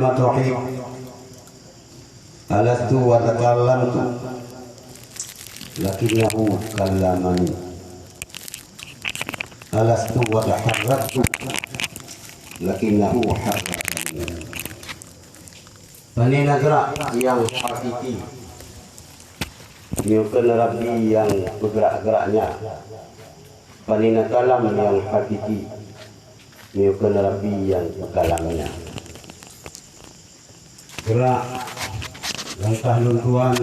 Tauhid. Alastu wa takallamtu lakinnahu kallamani. Alastu wa taharraktu lakinnahu harrakani. Panina gerak yang hakiki, bukan Rabbi yang bergerak-geraknya. Panina kalam yang hakiki, bukan Rabbi yang berkalamnya. Gerak langkah luntuan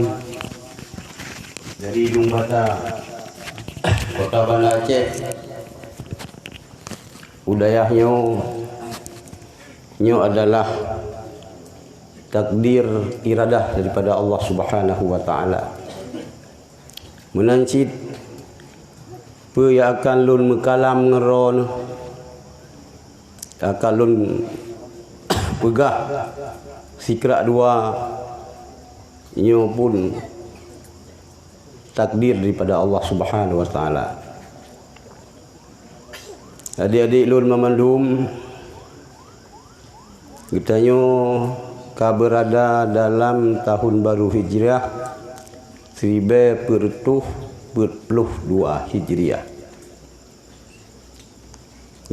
dari Hidung Bata, Kota Banda Aceh. Budayanya adalah takdir iradah daripada Allah Subhanahu wa taala. Menancit pe yang akan lun mekalam ngeron akan lun pegah sikrak dua nyo pun takdir daripada Allah Subhanahu wa taala. Adik-adik lun memandum kitanya berada dalam tahun baru Hijriah 1442 Hijriah.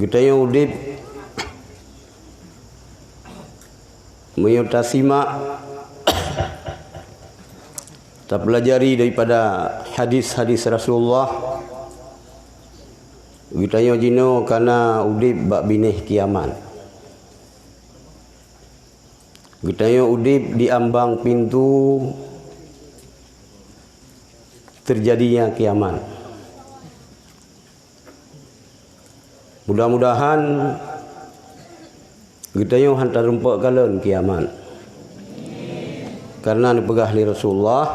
Kitanya udip menyutasimak tak pelajari daripada hadis-hadis Rasulullah. Kitanya jino karena udip bak binih kiamat. Kitanya udip di ambang pintu terjadinya kiamat. Mudah-mudahan kitanya hantar rumpak kalian kiamat. Karena dipegah li Rasulullah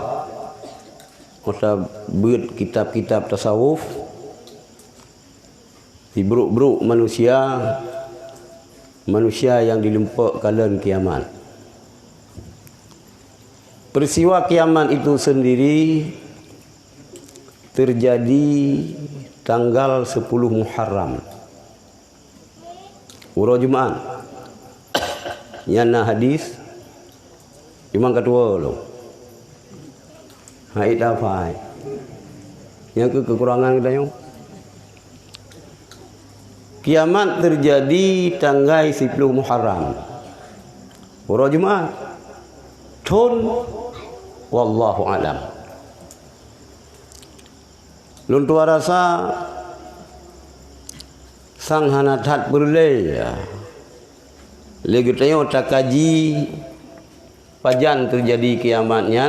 masa buat kitab-kitab tasawuf diberuk-beruk manusia yang dilempak kalian kiamat. Peristiwa kiamat itu sendiri terjadi tanggal 10 Muharram, Ura Jumaat. Yana hadis Imam kedua lo. Haid apa? Yang kekurangan kita yang kiamat terjadi tanggal 10 Muharram, Ura Jumaat. Tun wallahu alam. Lun tua rasa sang hanatat berlay ya. Lagi tanya tak kaji pajan terjadi kiamatnya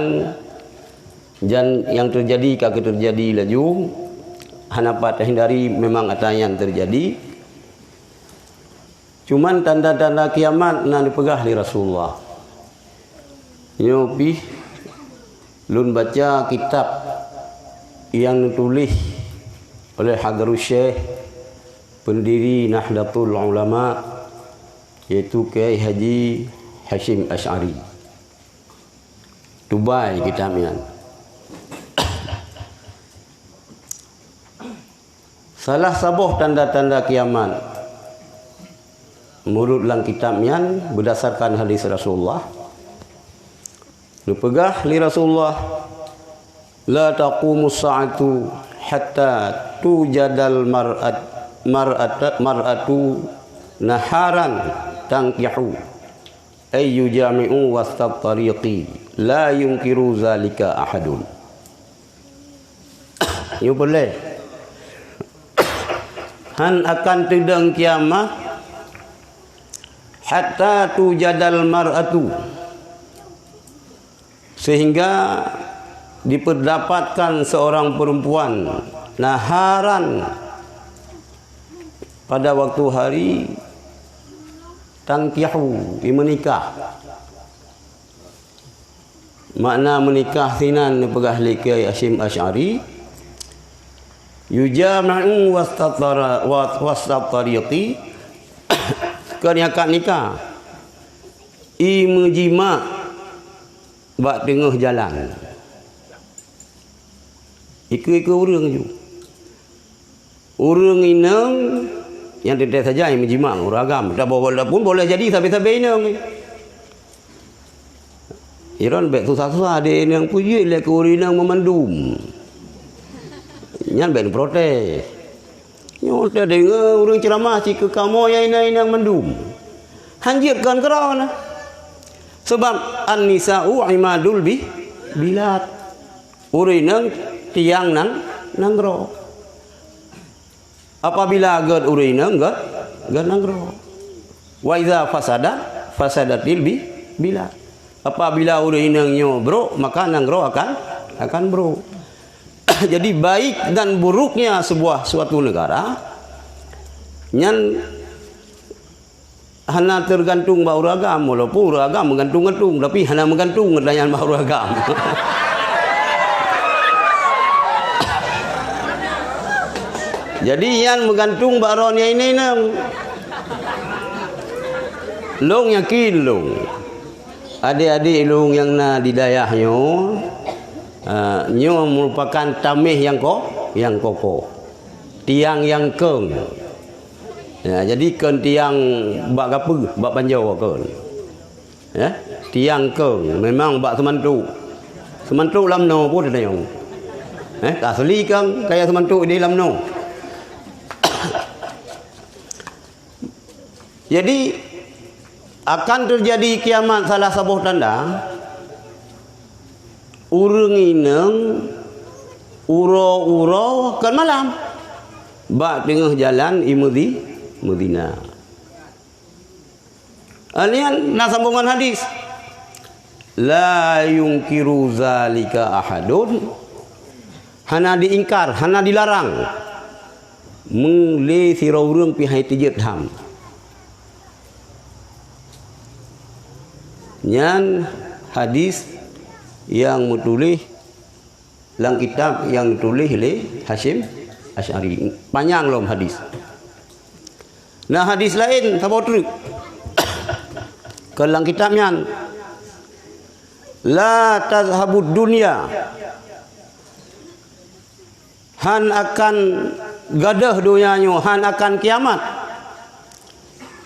dan yang terjadi kagak terjadi laju hanapat hindari memang ada yang terjadi. Cuman tanda-tanda kiamat nak dipegah di Rasulullah. Nyopi lun baca kitab yang ditulis oleh Hadarus Syekh pendiri Nahdlatul Ulama, yaitu Kiai Haji Hashim Asy'ari. Dubai kitabnya. Salah sabuh tanda-tanda kiamat menurut lang kitabnya berdasarkan hadis Rasulullah. Dipegah li Rasulullah, la taqumus sa'atu hatta tujadal mar'atu naharan tankihu ay yujami'u wasat tariqi la yunkiru zalika ahadun. Ini boleh han akan tedang kiamat hatta tujadal mar'atu, sehingga diperdapatkan seorang perempuan naharan pada waktu hari tankihu menikah. Makna menikah sinan pegah li Kiai Hashim Asy'ari yujama'u wasat tariqi kan akad nikah imejima bak tengah jalan. Ikut orang je. Orang inang yang tidak saja yang menjimak orang agam. Tak boleh pun boleh jadi sampai-sampai inang. Iron baik susah-susah ada yang puji le kurina memandum. Nyan ben protes. Nyo ada dengar orang ceramah si ke kamu yang mendum. Hanjirkan kerana. Sebab an-nisa'u imadul bilad. Urina tiang nanggro. Apabila gad urina gad nanggro. Wa iza fasadatil bilad. Apabila urina bro, maka nanggro akan bro. Jadi baik dan buruknya suatu negara nyan hana tergantung bau ragam, walaupun ragam menggantung-gantung, tapi hana menggantung dengan bau ragam. Jadi yang menggantung baronnya ini nang long yakin long adik-adik long yang na di dayahnya nyo merupakan tamih yang kokoh, tiang yang keng. Ya, jadi ken tiang bak gapu, bak panjau ken. Ya, tiang keng memang bak semantu. Semantu lamno pun ada yang. Asli kan kayak semantu di lamno. Jadi akan terjadi kiamat salah sebuah tanda. Urang ineng uro kan malam bak tengah jalan Madinah. Alian na sambungan hadis la yungkiru zalika ahadun, hana diingkar, hana dilarang mengli sira urang pihai tijet ham. Nyan hadis yang menulis dalam kitab yang ditulis oleh Hashim Asy'ari. Panjang lom hadis. Nah hadis lain sabar terus. Ke dalam kitabnya la tazhabud dunya, han akan gadah dunianya, han akan kiamat.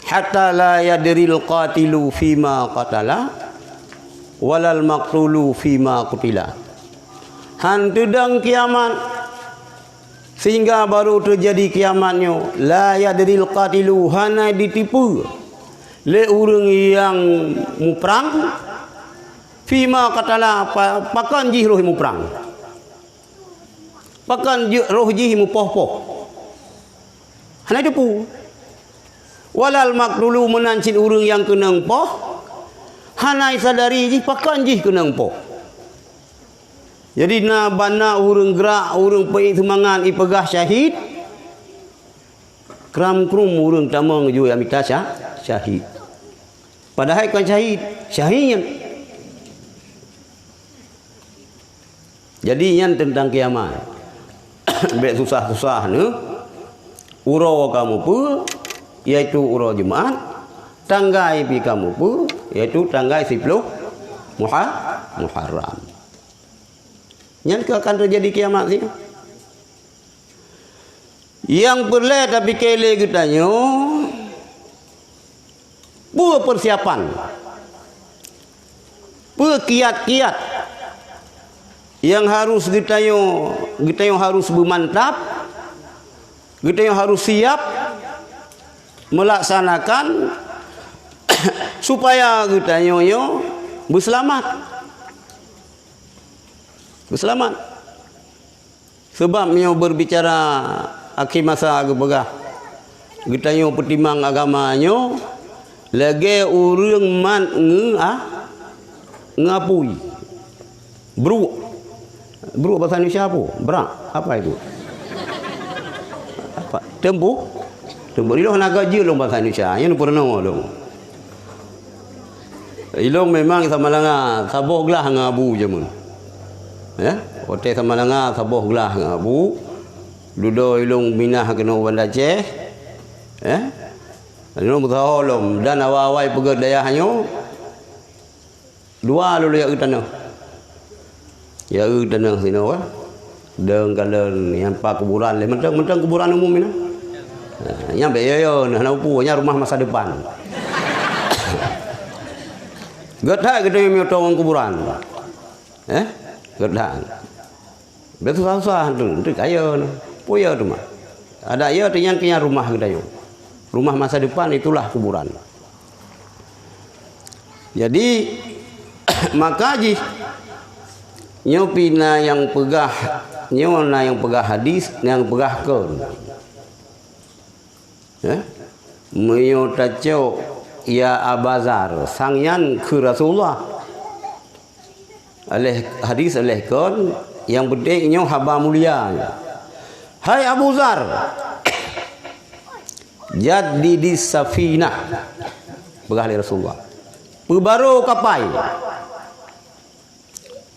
Hatta la yadril qatilu fima qatala walal maqtulu fima qutila. Han tedang kiamat sehingga baru terjadi kiamatnya. La yadril qatilu, hana ditipu le urang yang muprang fima qatala, pakan jih roh muprang, pakan roh jih mupoh-poh, hana tipu. Walal maqtulu, menancin urang yang kenang poh, hanai sadari jih pakan jih kenang poh. Jadi na bana urang gerak, urang pai semangat ipegah syahid. Kram krum urang tamang ju amita syahid. Padahal kan syahidnya. Jadi yang tentang kiamat. Bek susah-susah ne. Uro kamu pu, yaitu uro Jumaat. Tanggai pi kamu pu, yaitu tanggai 10 Muharram. Yang akan terjadi kiamat sih. Yang perlu tapi kele getanyo buat persiapan, kiat-kiat yang harus getanyo harus bermantap, getanyo harus siap melaksanakan supaya getanyo berselamat. Sebab nyo berbicara akhir masa agak getanyo pertimbang agamanya lagi urang man ngapui bro bahasa Indonesia apa itu apa tembu ilong nak gaji long bahasa Indonesia yang pernah long ilong memang sama langa saboh gelah ngabu jamun. Ya, hotel sama langa saboh gelah ngabu. Dudo ilung minah kena Banda Aceh. Ya. Ilung mutaholom dan awal-awal pegat dayahanyo. Dua lulu ya tanah. Ya tanah sino ah. Deng kalen yang pak kuburan le mentang kuburan umum ini. Yang beyo nah punya rumah masa depan. Gedha kita yang tolong kuburan. Gedha. Betul susah tu kaya tu. Puya tu mah. Ada ya tu yang punya rumah kita yo. Rumah masa depan itulah kuburan. Jadi maka ji nyopina yang pegah nyona yang pegah hadis yang pegah ke. Meyo taco ya Abazar sangyan ke Rasulullah alih hadis alih kon yang penting nyo haba mulia. Hai Abu Zar, jadi di safinah begah Rasulullah pebaru kapai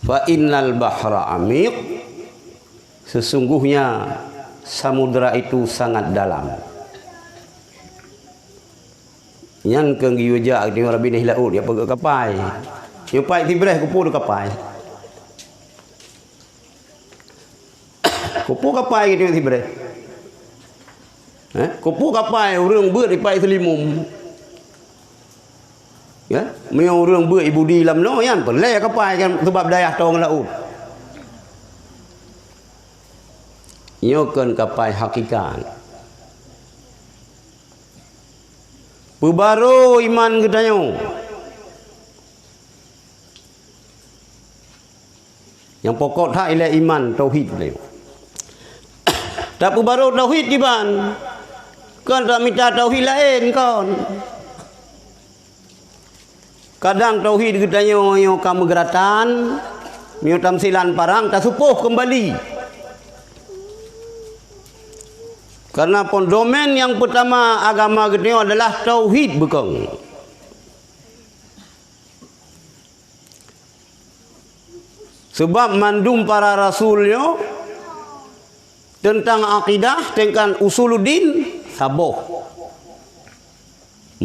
fa innal bahra amiq, sesungguhnya samudra itu sangat dalam. Yang keng yuja di Rabbi ni laut dia pergi kapai. Dia pai tibreh kupu du kapai. Kupu kapai gitu tibreh. Kupu kapai urang beut di pai selimum. Ya, meu urang beut ibu di lam no yan peleh kapai kan sebab dayah tong laut. Nyokeun kapai hakikat. Pebaru iman kedanyo. Yang pokok tak ialah iman tauhid beliau. Tak pebaru tauhid di ban. Kan tak minta tauhid lain kan. Kadang tauhid kedanyo yo kamu geratan, mio tamsilan parang tak supuh kembali. Karena domain yang pertama agama kita adalah tauhid bekeng. Sebab mandum para rasulnya tentang akidah, tentang usuluddin sabuh.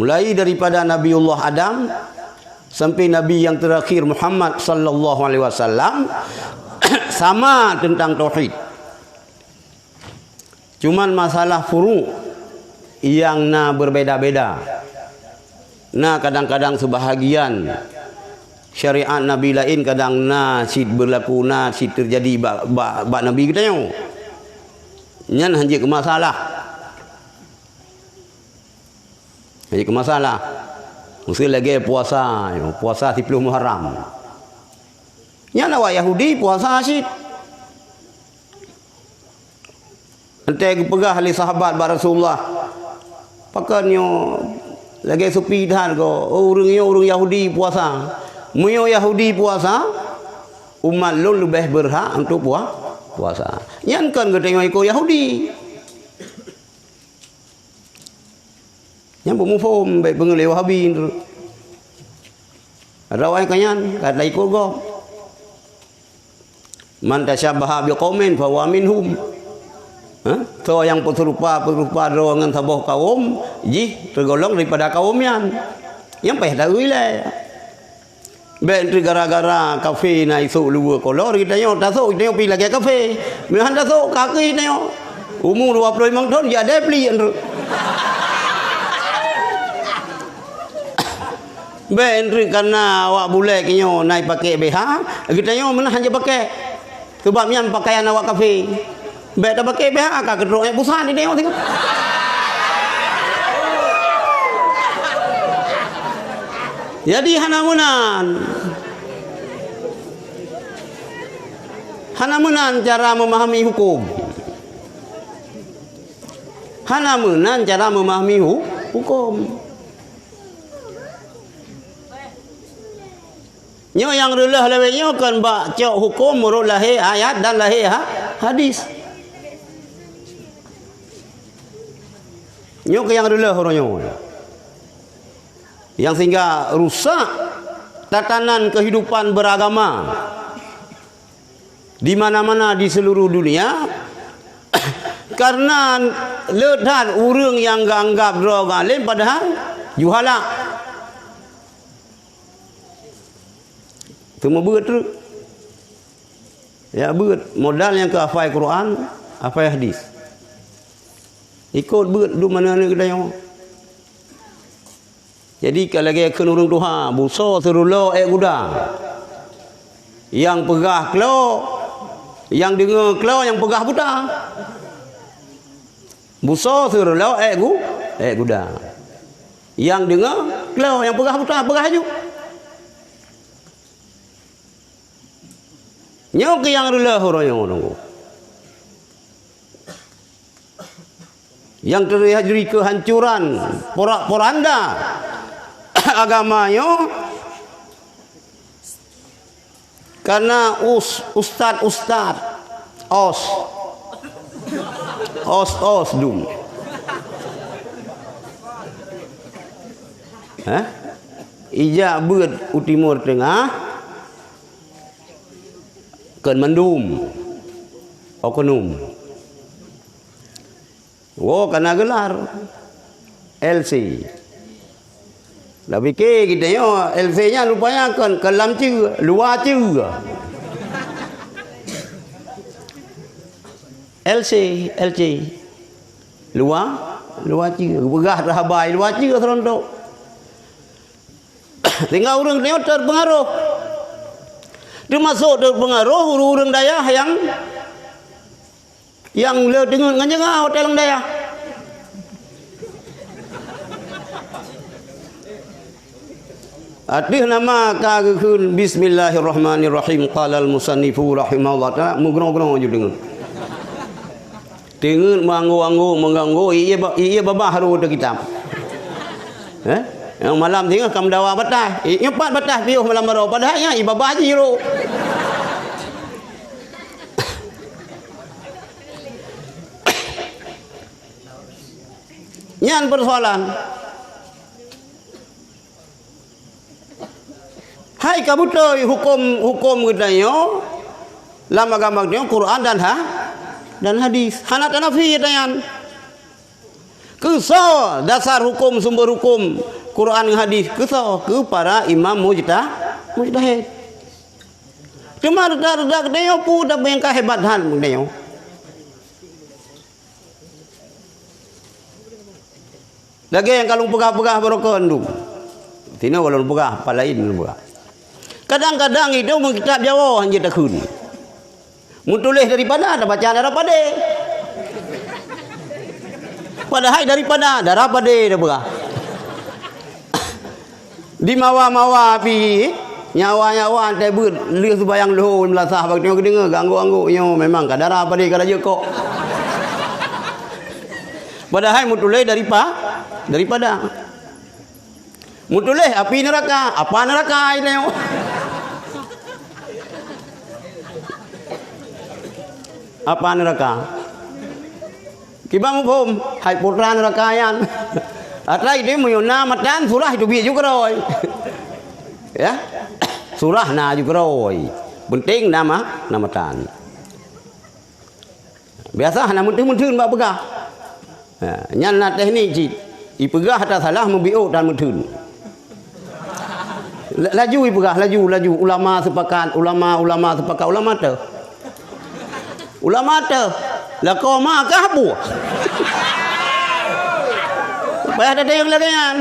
Mulai daripada Nabiullah Adam sampai Nabi yang terakhir Muhammad sallallahu alaihi wasallam sama tentang tauhid. Cuman masalah furu yang berbeda-beda. Kadang-kadang sebahagian syariat Nabi lain kadang sid berlaku sid terjadi bak Nabi kita nyo. Nyan hanya ke masalah. Hanya ke masalah. Mesti lagi puasa 10 Muharram. Nyan awak Yahudi puasa sid. Nanti pegah oleh sahabat Rasulullah. Pakannya lagi sepi dah ko. Orang Yahudi puasa. Muyo Yahudi puasa, umat lu lebih berhak untuk puasa. Yang kan kita tengok ikut Yahudi. Yang bermufum baik pengelih Wahabi tu. Ada orang kanyan kata ikut go. Man tasyabaha biqaumin fa huwa minhum. So yang serupa dengan sebuah kaum tergolong daripada kaum yang payah tak wilayah. Baik gara-gara kafe na isu luar kolor kita yo tak sok kita pergi lagi kafe. Mehan tak sok kaki kita yo. Umur 25 tahun dia ada beli tu. Baik karena awak boleh kinyo naik pakai BH, kita yo mana hanya pakai sebab yang pakaian awak kafe. Baik dah pakai BH akak kedrok yang busan ni tengok tengok. Jadi hanamunan cara memahami hukum. Hanamunan cara memahami hukum. Nyo yang relah lewatnya kan baca hukum menurut lahir ayat dan lahir hadis. Nyo ke yang relah orangnya. Yang sehingga rusak tatanan kehidupan beragama di mana-mana di seluruh dunia karena ledat urang yang anggap droga alim padahal juhala. Semua beut tu. Ya beut modal yang ke hafal Quran, hafal hadis. Ikut beut du mana ni kedai. Jadi kalau lagi kenurung Tuhan, buso serulo gudang. Yang pegah kelo, yang dengar kelo, yang pegah buta. Buso serulo gudang. Yang dengar kelo, yang pegah buta, pegah aja. Nyok yang rela orang yang orang. Yang terjadi kehancuran porak-poranda agamanya karena ustad os dum. Ija beut Timur Tengah kan mendum okonum. Karena gelar LC. Tapi kita LC-nya rupanya kan kelam juga, luar juga. LC, luar juga. Begah rahabai luar juga serontok. Tinggal orang tengok terpengaruh. Dia masuk terpengaruh orang daya yang le dengan ngajeng hotel daya. Adih nama kagekun bismillahirrahmanirrahim qala al-musannifu rahimahullah ta'ala mugrong-grong aja dengar. Dengar mengganggu iya babah haru de kitab. Yang malam tengah kam dawa batah. Nyepat batah piuh malam baru padahnya ibabah haji ro. Nyan persoalan. Hai kabutoi hukum gedayo lama gampang dia Quran dan hadis. Hana tanafi dayan. Keso dasar hukum sumber hukum Quran dan hadis keso ke para imam mujtahid. Cuma dak dayo pu dak yang kahebatan dayo. Lagi yang kalau pegah-pegah barokon tu. Tina kalau pegah palain pegah. Kadang-kadang itu kitab Jawa hanya takun. Mutulis daripada ada bacaan daripada. Padahal daripada daripada dah pegah. Di mawa-mawa api nyawa-nyawa antai ber liu sebayang lohor melasah bagi tengok dengar ganggu-ganggu nyo memang kadara pada kada je kok. Padahal mutulis daripada mutulis api neraka apa neraka ini apa neraka kibang pom hai putra neraka yan atrai dia muyuna matan surah itu biar juga rồi ya surah na juga rồi penting nama tan biasa hana muntun bak pegah nyan na teknik cik ipegah tak salah membiuk dan mentun. Laju ipegah laju ulama sepakat ulama tu. Lah kau makah bu. Bayar ada yang lagian.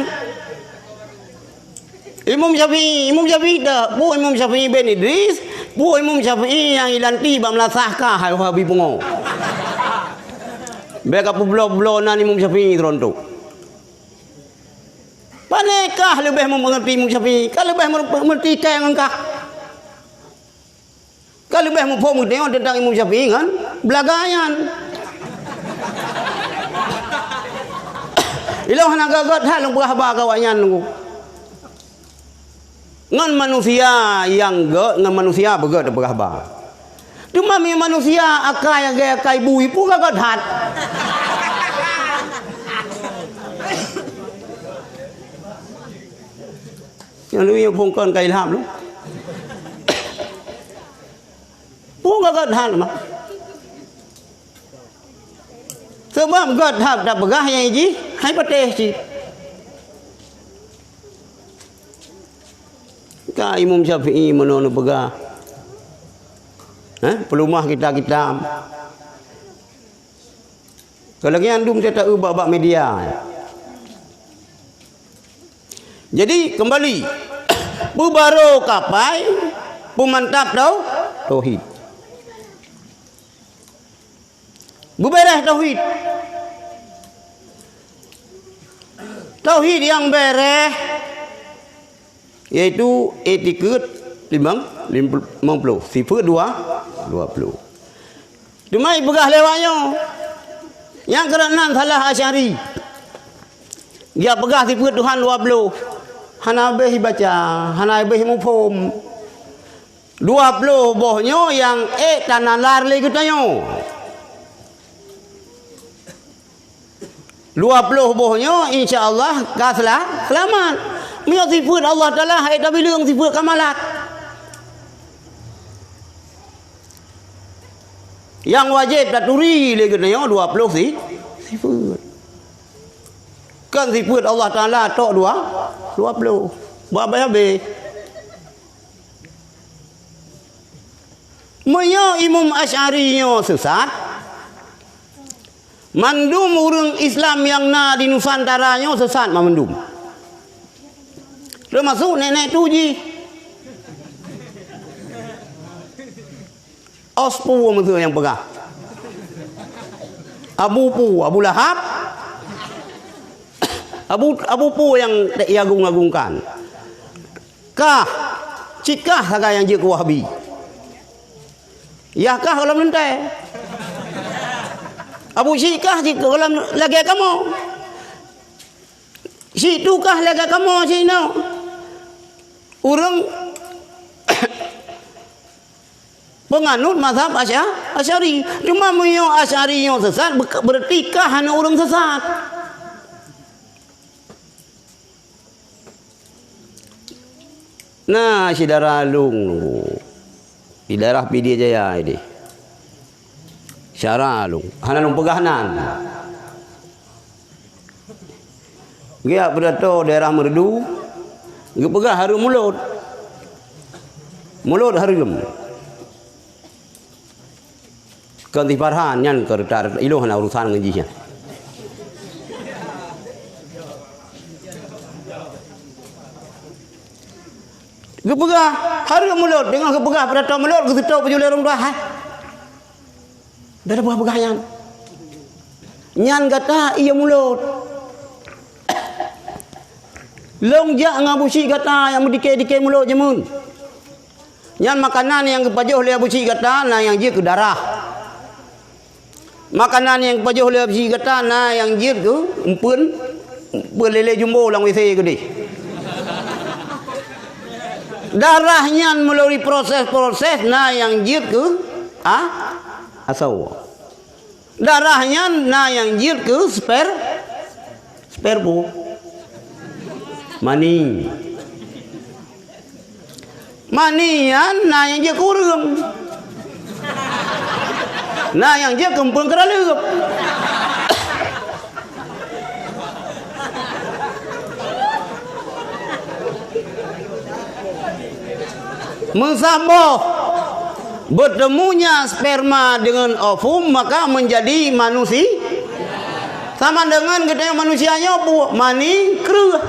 Imam Syafi'i dah. Bu Imam Syafi'i bin Idris, bu Imam Syafi'i yang ilanti bam lasahkah hai habi pungo. Beka pulau nan Imam Syafi'i terontok. Panekah lebih mengerti Imam Syafi'i? Kalau lebih mengerti kaya engkau. Kalau lebih memfahami tentang Imam Syafi'i kan belagayan. Ilau hana gagat hal berahba kawanyan nunggu. Ngan manusia yang ngan manusia begat berahba. Cuma manusia akai yang akai bui pun gagat hat. Yang lu yang pungkan kai ilham lu. Pun gagat hat mah. Sebab gagat hat dak begah yang ji, hai pateh ji. Ka Imam Syafi'i menono begah. Pelumah kita kalau lagi andum saya tak ubah media Jadi kembali baru kapai pemantap tauhid. Beres tauhid. Tauhid yang beres yaitu etiket 50, sifat 20. Demai pegah lewatnya. Yang keenam salah Asy'ari. Dia pegah sifat Tuhan 20. Hanabe baca, hanabe mufhum. 20 bohnya yang tanalar lagi tanya. 20 bohnya insya-Allah selamat. Mia sifat Allah Taala hai tak bilang sifat kamalat. Yang wajib taturi lagi tanya 20 sifat. Kan sifat Allah Taala tok 20. Berapa habis? Maya Imam Asy'ari sesat. Mandum orang Islam yang di Nusantaranya sesat mandum. Termasuk nenek tuji. Ospu maksud yang pegah. Abu Lahab. Abu Pu yang diagung-agungkan. Cikah saga yang je Wahabi. Yahkah kalau mentai? Abu Syikah kalau lagi kamu? Situkah lagi kamu sini? Orang penganut mazhab Asy'ari. Cuma muyo Asy'ari yang sesat berarti kah hanya orang sesat. Nah, si darah lung. Di daerah PD Jaya ini. Syarah lung. Hana lung pegahanan. Dia berdato daerah merdu. Dia pegah harum mulut. Mulut harum. Kanti parhan nyan kertar ilo hana urusan ngajinya. Kepegah hari mulut dengan kepegah pada tahu mulut kita penjual orang tua hai. Dah ada buah pegahan. Nyan kata iya mulut. Longjak ngabusi kata yang dike mulut jemun. Nyan makanan yang kepajuh oleh abusi kata nah yang je ke darah. Makanan yang kepajuh oleh abusi kata nah yang je ke umpun lele jumbo lang WC gede. Darahnya melalui proses-proses nah yang jir ke asal. Darahnya nah yang jir ke sperma. Mani. Manian nah yang jir kurung. Nah yang jir kempung keraleup. Mensambung bertemunya sperma dengan ovum maka menjadi manusia sama dengan kita manusianya mani keruh.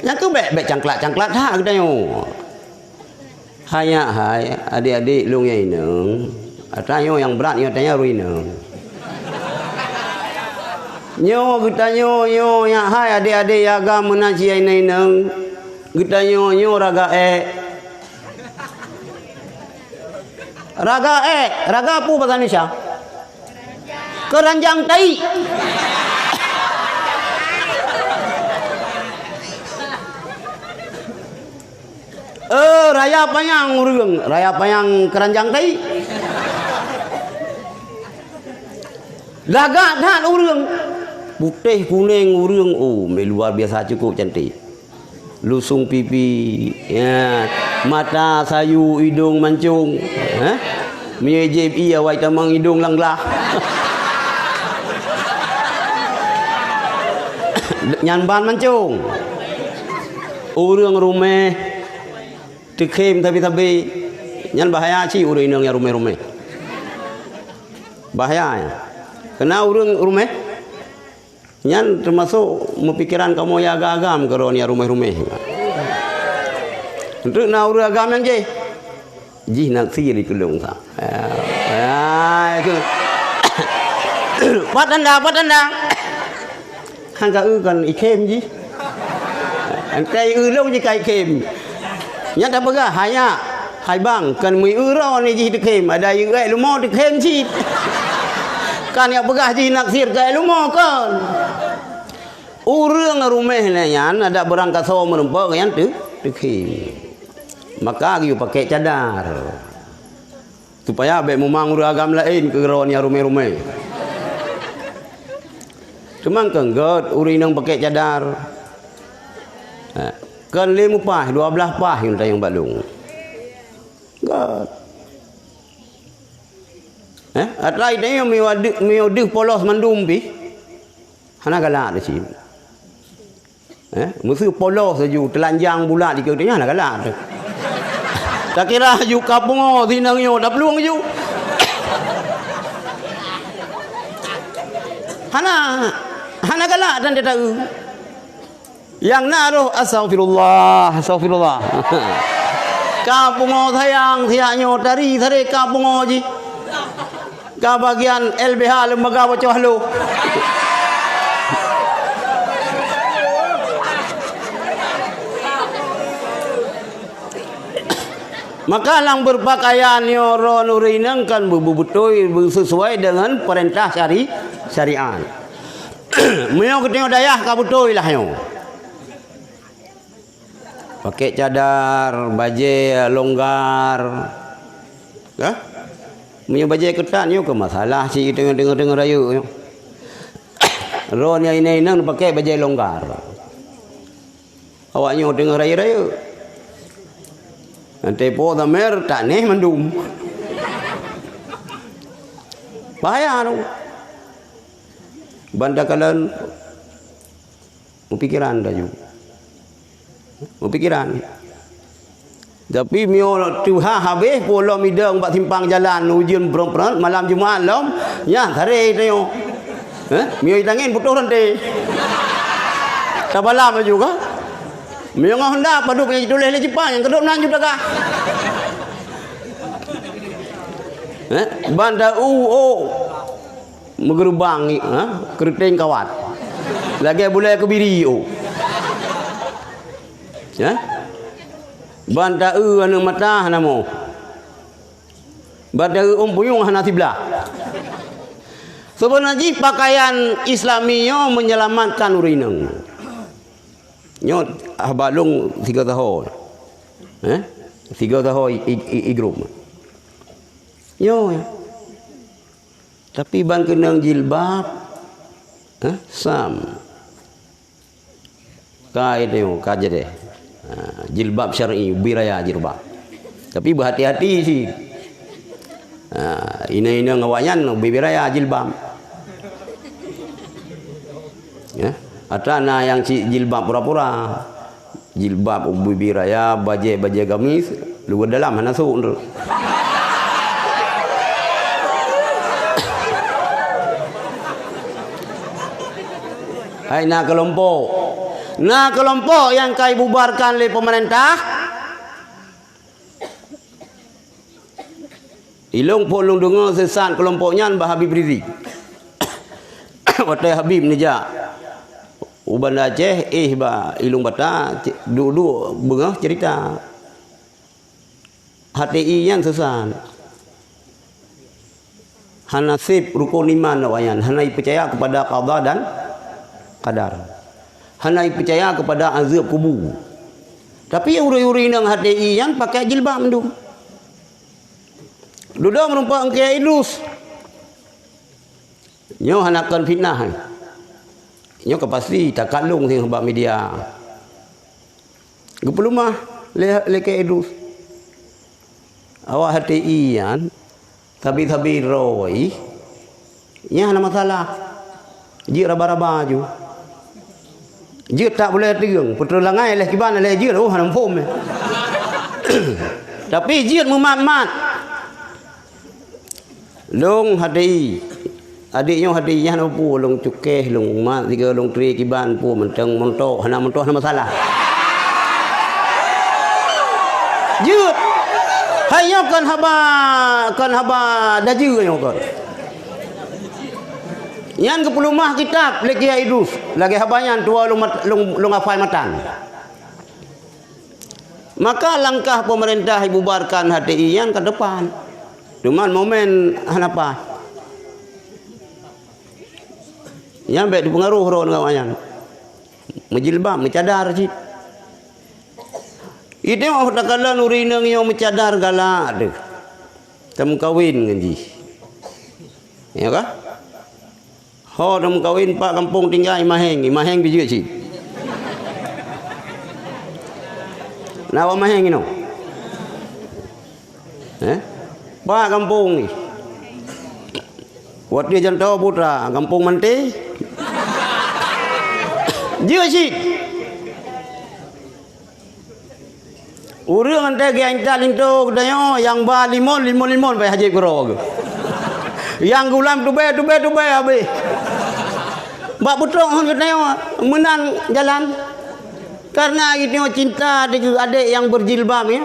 Yang tu bek cangklat ha kita yo. Hanya hai adik-adik lung yang ineng. Atanyo yang berat yo tanya ruineng. Nyo kita nyo yang hai adik-adik yaga menaji aineng kita nyo raga raga apa bahasa Indonesia? Keranjang tai. Raya payang urang, raya payang keranjang tai. Lagak dah urang. Putih kuning urang luar biasa cukup cantik. Lusung pipi, ya, mata sayu, hidung mancung, Mejib iya wai tamang hidung langlah. Nyanban mancung. Urang rumeh tekem tapi nyan bahaya ci urang inang ya rumeh. Bahaya ya. Kena urang rumeh Nyan termasuk mempikiran kamu ya agam ke ronia rumah-rumah. Untuk nauru agam yang je. Ji nak siri kelung sa. Itu. Pat anda. Hang ka kan ikem ji. Kai long ji kai kem. Nya dah pegah haya. Hai bang kan mui ro ni ji kem ada yu ai lumo kem ji. Kan yang pegah ji nak sir kai lumo kan. Urang rumah ni yan ada berangkat sawo merempak yan tu kem. Maka you pakai cadar. Supaya baik memang agam lain ke ronia rumah-rumah. Cuma kenggot uri nang pakai cadar. Kan 5 pah, 12 pah yang tayang balung. God. Atrai dia miode polos mandum pi. Hana galak di sini. Musuh polos saja telanjang bulat di keudinya hana galak tu. Tak kira ju kapung tinang yo dah peluang ju. Hana galak dan dia tahu. Yang naruh astagfirullah. Kapung thayang thianyo dari thare kapung ji. Ka bagian LBH lembaga bocah lu. Maka lang berpakaian yo nurinang kan betul sesuai dengan perintah syariat. Meo ketengok dayah ka betul lah yo. Pakai cadar, baju longgar. Meo baju ketat yo ke masalah si tengah rayu yo. Ron yang ini nang pakai baju longgar. Awaknya tengah rayu-rayu. Nanti po damer tak nih mendum. Bahaya tu. Bandakalan pikiran dah juga. Pikiran. Tapi mio tuha habis polo midang bak simpang jalan ujian peron malam Jumaat lom ya thare teo. Mio itangin putus nanti. Sabalam juga. Mio Honda padu punya tulis le Jepang yang kedok nan juga. Banda megerbang keriting kawat. Lagi boleh ke biri ya. Banda anu mata namo. Banda puyung hana tiblah. Sebenarnya pakaian Islamio menyelamatkan urinang. Nyot balung 3 tahun. 3 tahun igrum. Yo. Tapi bang kenang jilbab. Sam. Kai tengok kaje deh. Jilbab syar'i biraya jilbab. Tapi berhati-hati sih. Ini ngawayan biraya jilbab. Ya. Atana yang jilbab pura-pura. Jilbab biraya baju gamis luar dalam hana su. Hai nak kelompok yang kai bubarkan oleh pemerintah. Ilung polong dengar sesat kelompoknya Mbah Habib Rizik. Watai Habib nija. Uban Aceh ilung bata duduk bengah cerita. HTI yang sesat. Hanasib rukun iman wayan. Hanai percaya kepada qada dan qadar. Hanai percaya kepada azab kubur. Tapi uri-uri nang HTI yang pakai jilbab mendung. Duduk merupakan Kiai Idrus. Nyo hanakan fitnah. Nyo kepasti tak kalung sing sebab media. Gepelumah le Kiai Idrus. Awak HTI yan tabi-tabi roi. Nya ada masalah. Ji raba-raba ju. Ji tak boleh tiang, peterlangai leh kiban leh ji hanam fom. Tapi ji memat-mat. Long HTI adiknya hadiah no pu long cukeh long mak tiga long tri kiban pu menteng montok hana masalah. Jut. Hayyo kan haba daju yang kan. Yan ke pelumah kitab lagi Idrus lagi habanyan tua long hafal matan. Maka langkah pemerintah bubarkan HTI yang ke depan. Cuman momen hanapa? Yang baik dipengaruh orang kawannya. Menjilbab, mencadar cik. Itu mah takkanlah nurinang yang mencadar galak deh. Temu kawin ngaji. Ya kah? Ho temu kawin pak kampung tinggal imaheng juga cik. Nawa maheng ini. Pak kampung ni. Buat dia jangan putra kampung Mante. Dia sih. Urang ante yang talin tu dayo yang ba limon pai haji kuro. Yang gulam tu be habis. Bak putra hon dayo menang jalan. Karena itu cinta dengan adik yang berjilbab ya.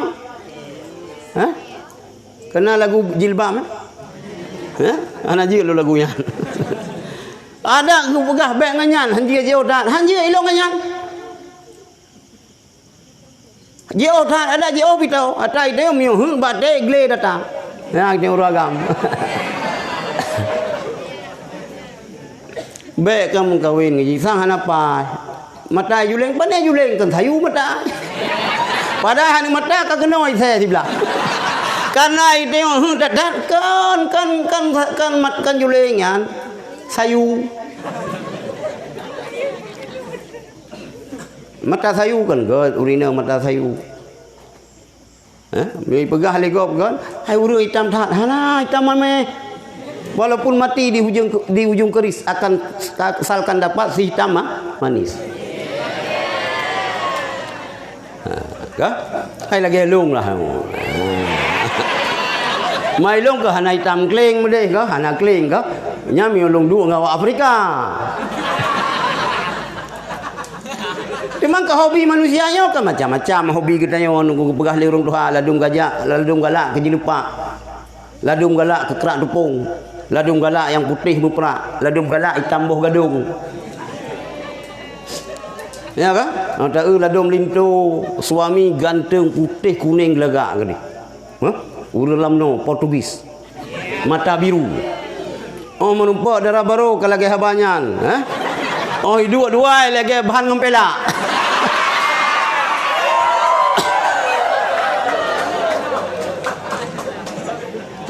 Hah? Kenal lagu jilbab ya? Hah? Anak je lo lagunya. Ada aku pegah beg nganyan, hanjia je otat. Hanjia ilong nganyan. Je otat ada je opitau. Atai teu miu hung bade gle datang. Ya ke uragam. Beg kamu kawin ngi sang hanapa? Mata juleng pandai juleng kan thayu mata. Padahal mata ka kenoi saya sebelah. Karena itu dadat kan julengan sayu. Mata sayu kan god urina mata sayu. Mi pegah legop kan. Hai urang hitam tak. Hana hitam mame. Walaupun mati di ujung keris akan asalkan dapat si hitam manis. Kah? Hai lagi lung lah. Mai long ke hana hitam kleng mede ke hana kleng ke nyami long dua ngawa Afrika. Memang ke hobi manusianya kan macam-macam hobi kita yang nunggu pegah lirung Tuhan ladung gajak ladung galak ke jilupak ladung galak ke kerak tupung ladung galak yang putih berperak ladung galak hitam boh gadung. Ya kan? Tak ladung lintu suami ganteng putih kuning gelagak gini. Urang lamno Portugis. Mata biru. Oh menumpak darah baru ke lagi habanyan, Oh dua lagi bahan ngempelak.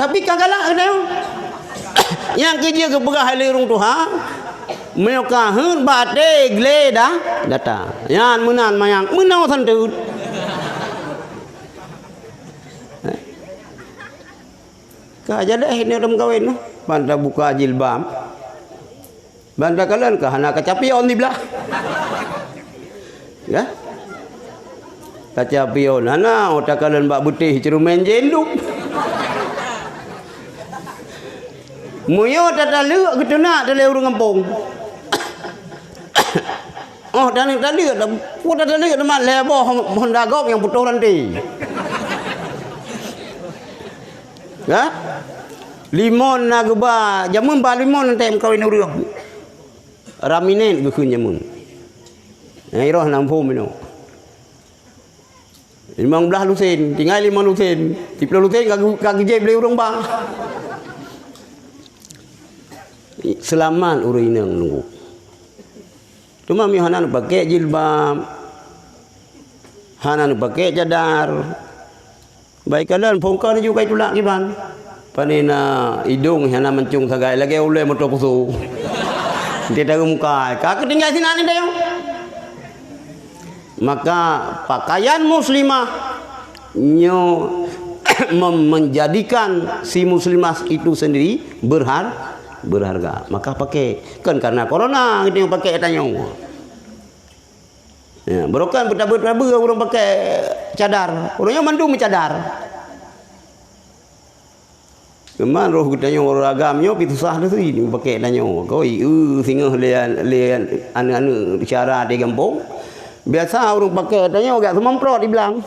Tapi kagak ada. Yang kerja ke begah lirung Tuhan. Meokahun bate gleda data. Yan menan mayang menau santut. Ka jadi ini orang kawin banda buka jilbab. Banda kalian ka hana kacapion di belah. Ya? Kacapion hana otak kalian bak putih cerumen jenduk. Muyo tatalu ketuna tale urang kampung. Oh dan tadi ada putar tadi ada mak lebo Honda Gop yang putus nanti. Ya? Limon nagba jamun ba limon nanti kawin urang. Raminen ke jamun. Ai roh nampum mino. 15 lusin, tinggal 5 lusin. 10 lusin kagak je beli urang bang. Selamat urang nunggu. Cuma mi hanan pakai jilbab. Hanan pakai cadar. Baik kalian pongkar juga itulak kiban. Panina hidung hana mencung sagai lagi oleh motor pusu. Dia dah muka. Kak tinggal sini ane dah. Maka pakaian muslimah menjadikan si muslimah itu sendiri berharga. Maka pakai kan karena corona kita yang pakai tanya. Ya, berokan bertabu-tabu orang pakai cadar. Orangnya mandum cadar. Memang roh kita nyo orang agamnya pi susah tu ini pakai danyo. Koi singah lian anu cara di kampung. Biasa orang pakai danyo agak sememprot dibilang.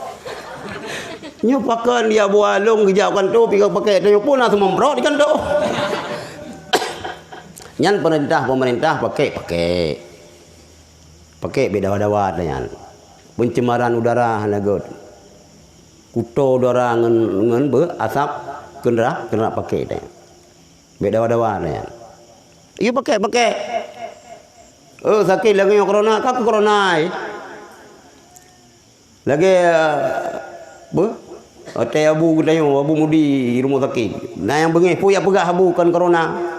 Nyo pakai dia bualung kejauhan tu pi pakai danyo pun lah sememprot di kan tu. Nyan pemerintah pakai beda-beda nyan. Pencemaran udara nagot. Kuto udara ngen asap kena pakai dah. Beda-beda ya. Iya pakai. Sakit lagi yang corona, kak corona. Lagi Ote abu abu mudi rumah sakit. Nah yang bengih pu ya pegah abu kan corona.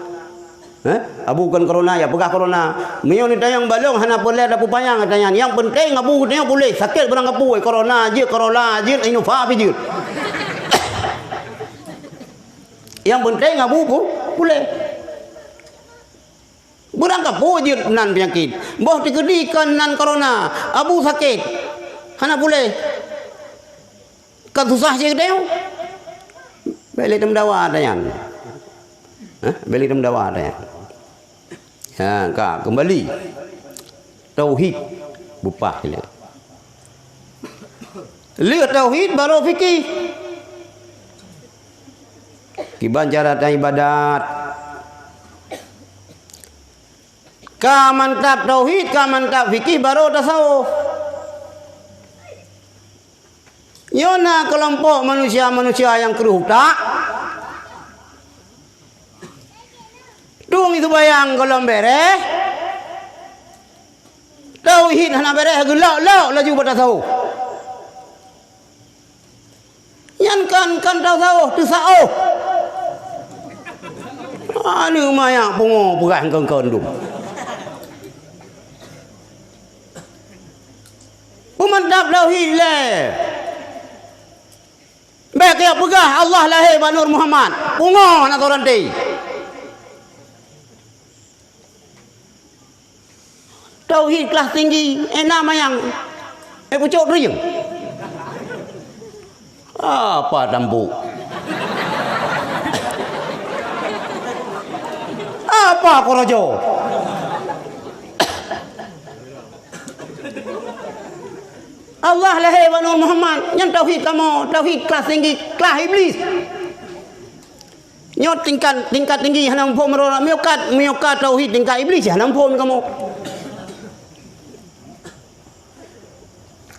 Abu kan corona ya pegah corona. Mio ni tayang balong hana boleh ada pupayang katanya. Yang penting abu tayang boleh sakit berang abu corona je inu fa je. Yang penting abu boleh. Berang abu je nan penyakit. Boh digedikan nan corona, abu sakit. Hana boleh. Kan susah je tayang. Beli temdawa tayang. Beli temdawa tayang. Ha, kak kembali tauhid bupah dia. Lihat tauhid baru fikih. Kiban cara ibadat. Ka mantap tauhid, ka mantap fikih baru tasawuf. Yona kelompok manusia yang keruh tak. Dung itu bayang kalau bereh. Tauhid hana bereh gelak laju pada tahu. Yan kan tahu tu sao. Anu maya pungo pegang kengkon dum. Pemantap tauhid le. Baik ya pegah Allah lahir Nur Muhammad. Pungo nak orang teh. Tauhid kelas tinggi, enak mayang. Pucuk riang. Apa tampu? Apa korojo? Allah lahir Nur Muhammad. Yang tauhid kamu, tauhid kelas tinggi, kelas iblis. Nyot tingkat tinggi hanam pom merona miokat tauhid tingkat iblis hanam pom kamu.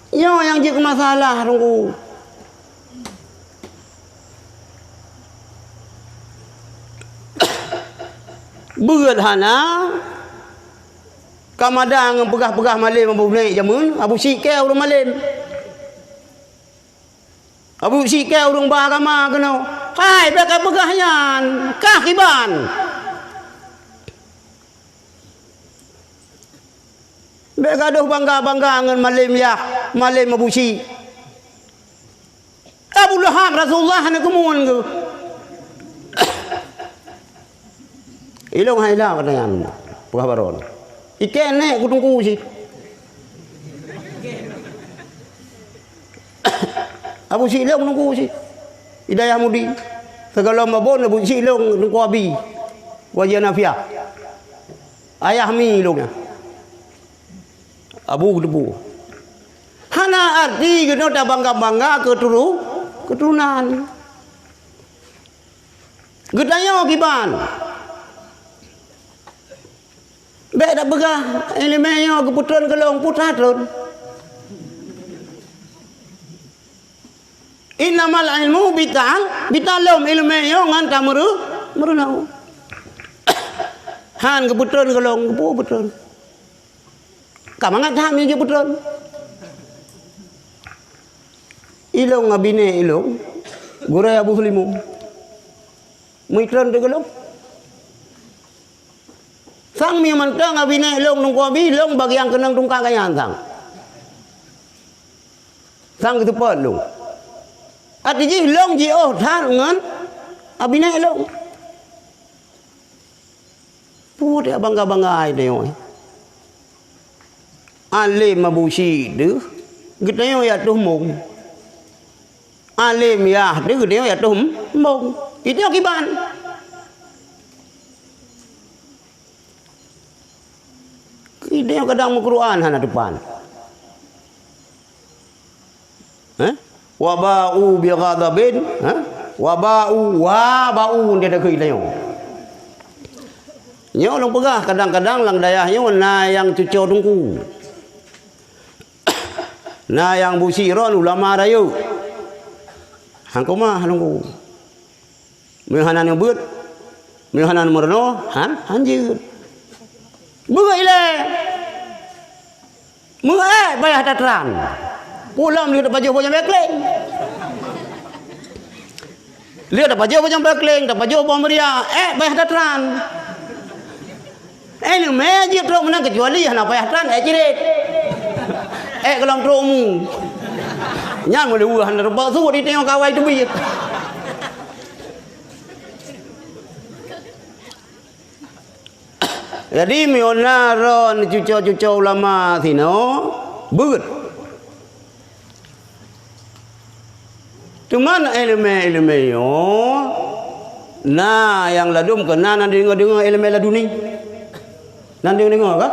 Yo yang jadi masalah rungku. Berat hana kamadang pegah-pegah malin membunuh jamun abu sikau urang malin. Abu sikau urang bahagama kena. Hai pegah-pegahnya kakiban. Begaduh bangga dengan malim ya, malim mabusi. Abu Lahab Rasulullah nak kemun ke? Ilong hailah katanya, buah baron. Ikan ni aku tunggu sih. Abu Silong tunggu sih. Hidayah Mudi. Segala mabon Abu Silong tunggu abi. Wajah Nafiah. Ayah mi ilongnya. Abu debu. Hana arti kita dah bangga keturunan. Gedanya kiban. Baik dah begah elemennya keputusan kelong putra terun. Innamal ilmu bitalum ilmenyo ngan tamuru merunau. Han keputusan kelong keputusan. Kamangat kami je putra. Ilong ngabine ilong. Gurai Abu Sulimu. Muitran tu gelong. Sang mi mantang ngabine ilong nungku abi ilong bagi yang kenang tungkang kaya sang. Sang itu perlu. Ati ji ilong ji than ngan abine ilong. Pu dia bangga ai dia. Alim mabusi tu, kita yang ya tuh mung. Alim ya, tu kita yang ya tuh mung. Itu akibat. Kita kadang Quran hana depan. Wa ba'u bi ghadabin, wa ba'u dia dah kita yo. Nyo long pegah kadang-kadang lang dayahnya na yang cucur tungku. Na yang busiron ulama rayu. Hang komah nunggu. Mehanan yang beut. Mehanan merno anjir. Buat ile. Bayar tatran. Pulang dia dapat baju bekleng. Dia dapat baju bekleng, dapat baju bomberia. Bayar tatran. Ni majik terus menang kecuali hana bayar tatran jirit. Kelam tromu. Nyang boleh uah hana rebak su di tengok kawai tu biik. Jadi mionaron cucu-cucu ulama sino beut. Cuman ilmu yo nah yang ladum kena nanti dengar ilmu laduni. Nanti dengar ke?